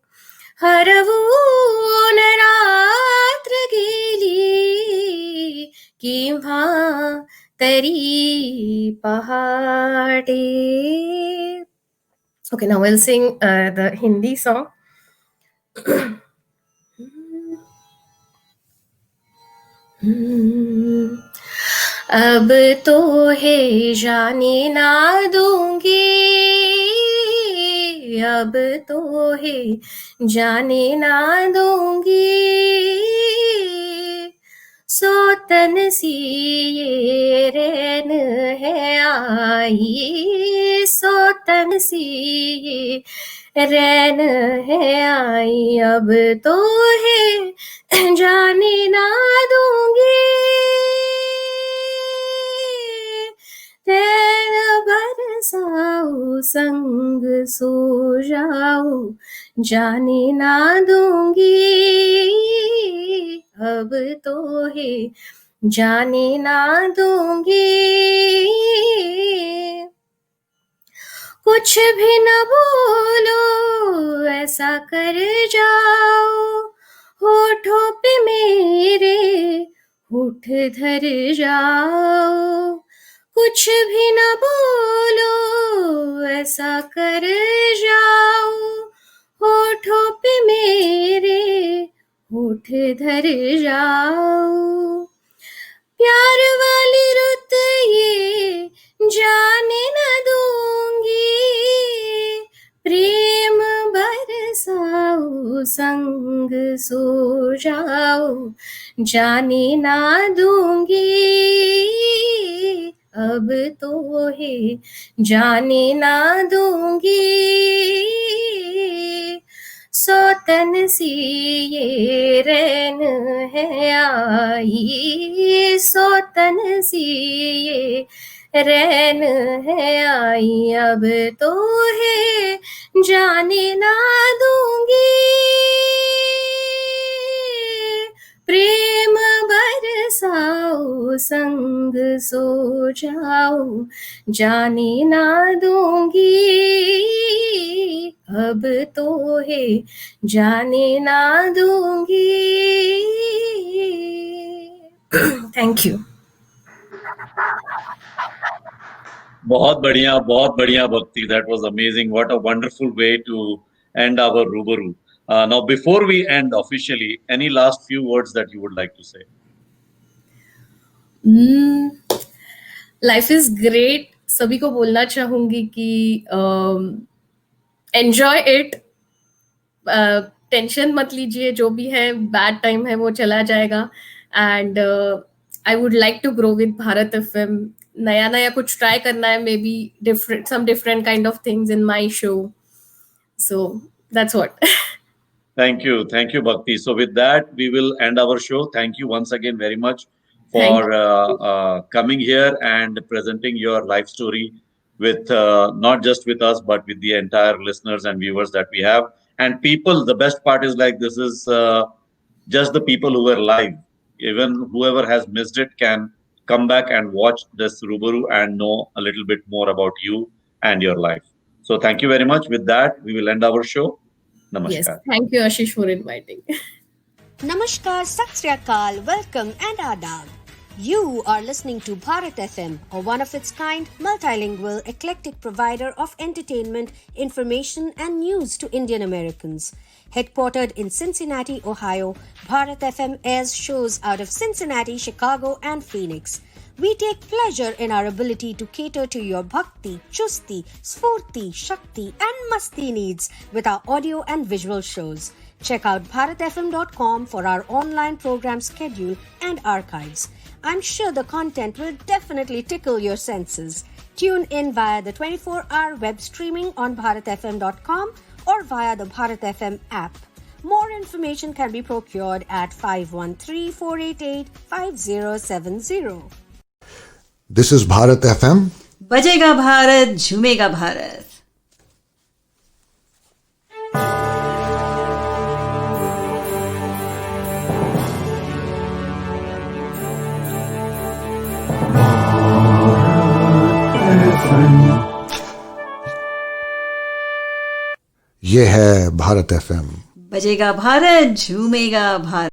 हरवून रात्र गेली, केव्हा तरी पहाटे. Okay, now I'll sing the Hindi song. अब तो है जाने ना दूंगी, अब तो है जाने ना दूंगी, सौतन सी ये रैन है आई, सौतन सी ये रैन है आई, अब तो है जाने ना दूंगी, रैन बरसाओ संग सो जाओ, जाने ना दूंगी, अब तो है जाने ना दूंगी, कुछ भी न बोलो ऐसा कर जाओ, होठों पे मेरे होठ धर जाओ, कुछ भी न बोलो ऐसा कर जाओ, होठों पे मेरे होठ धर जाओ, प्यार वाली रुत ये जाने न दूंगी, प्रेम बरसाओ संग सो जाओ, जाने ना दूंगी, अब तो है जाने ना दूंगी, सौतन सी ये रैन है आई, सौतन सी ये रैन है आई, अब तो है जाने ना दूंगी, प्रेम बरसाओ संग सो जाओ, जाने ना दूंगी, अब तो है जाने ना दूंगी. Thank you. बहुत बढ़िया भक्ति. That was amazing. What a wonderful way to end our Rubaru. Now, before we end officially, any last few words that you would like to say? Life is great. सभी को बोलना चाहूंगी कि enjoy it, tension मत लीजिए, जो भी है बैड टाइम है वो चला जाएगा. And I would like to grow with Bharat FM. नया कुछ ट्राई करना है, maybe different kind of things in my show. So that's what. Thank you, Bhakti. So with that, we will end our show. Thank you once again very much for coming here and presenting your life story with not just with us, but with the entire listeners and viewers that we have. And people, the best part is like this is just the people who were live. Even whoever has missed it can come back and watch this Rubaru and know a little bit more about you and your life. So thank you very much. With that, we will end our show. Namaskar. Yes, thank you Ashish for inviting. Namaskar, Sat Sri Akal, welcome and adab. You are listening to Bharat FM, a one of its kind, multilingual, eclectic provider of entertainment, information and news to Indian Americans. Headquartered in Cincinnati, Ohio, Bharat FM airs shows out of Cincinnati, Chicago and Phoenix. We take pleasure in our ability to cater to your bhakti, chusti, sfurti, shakti and masti needs with our audio and visual shows. Check out bharatfm.com for our online program schedule and archives. I'm sure the content will definitely tickle your senses. Tune in via the 24-hour web streaming on bharatfm.com or via the Bharat FM app. More information can be procured at 513-488-5070. This is Bharat FM. बजेगा भारत, झूमेगा भारत. ये है Bharat FM. बजेगा भारत, झूमेगा भारत.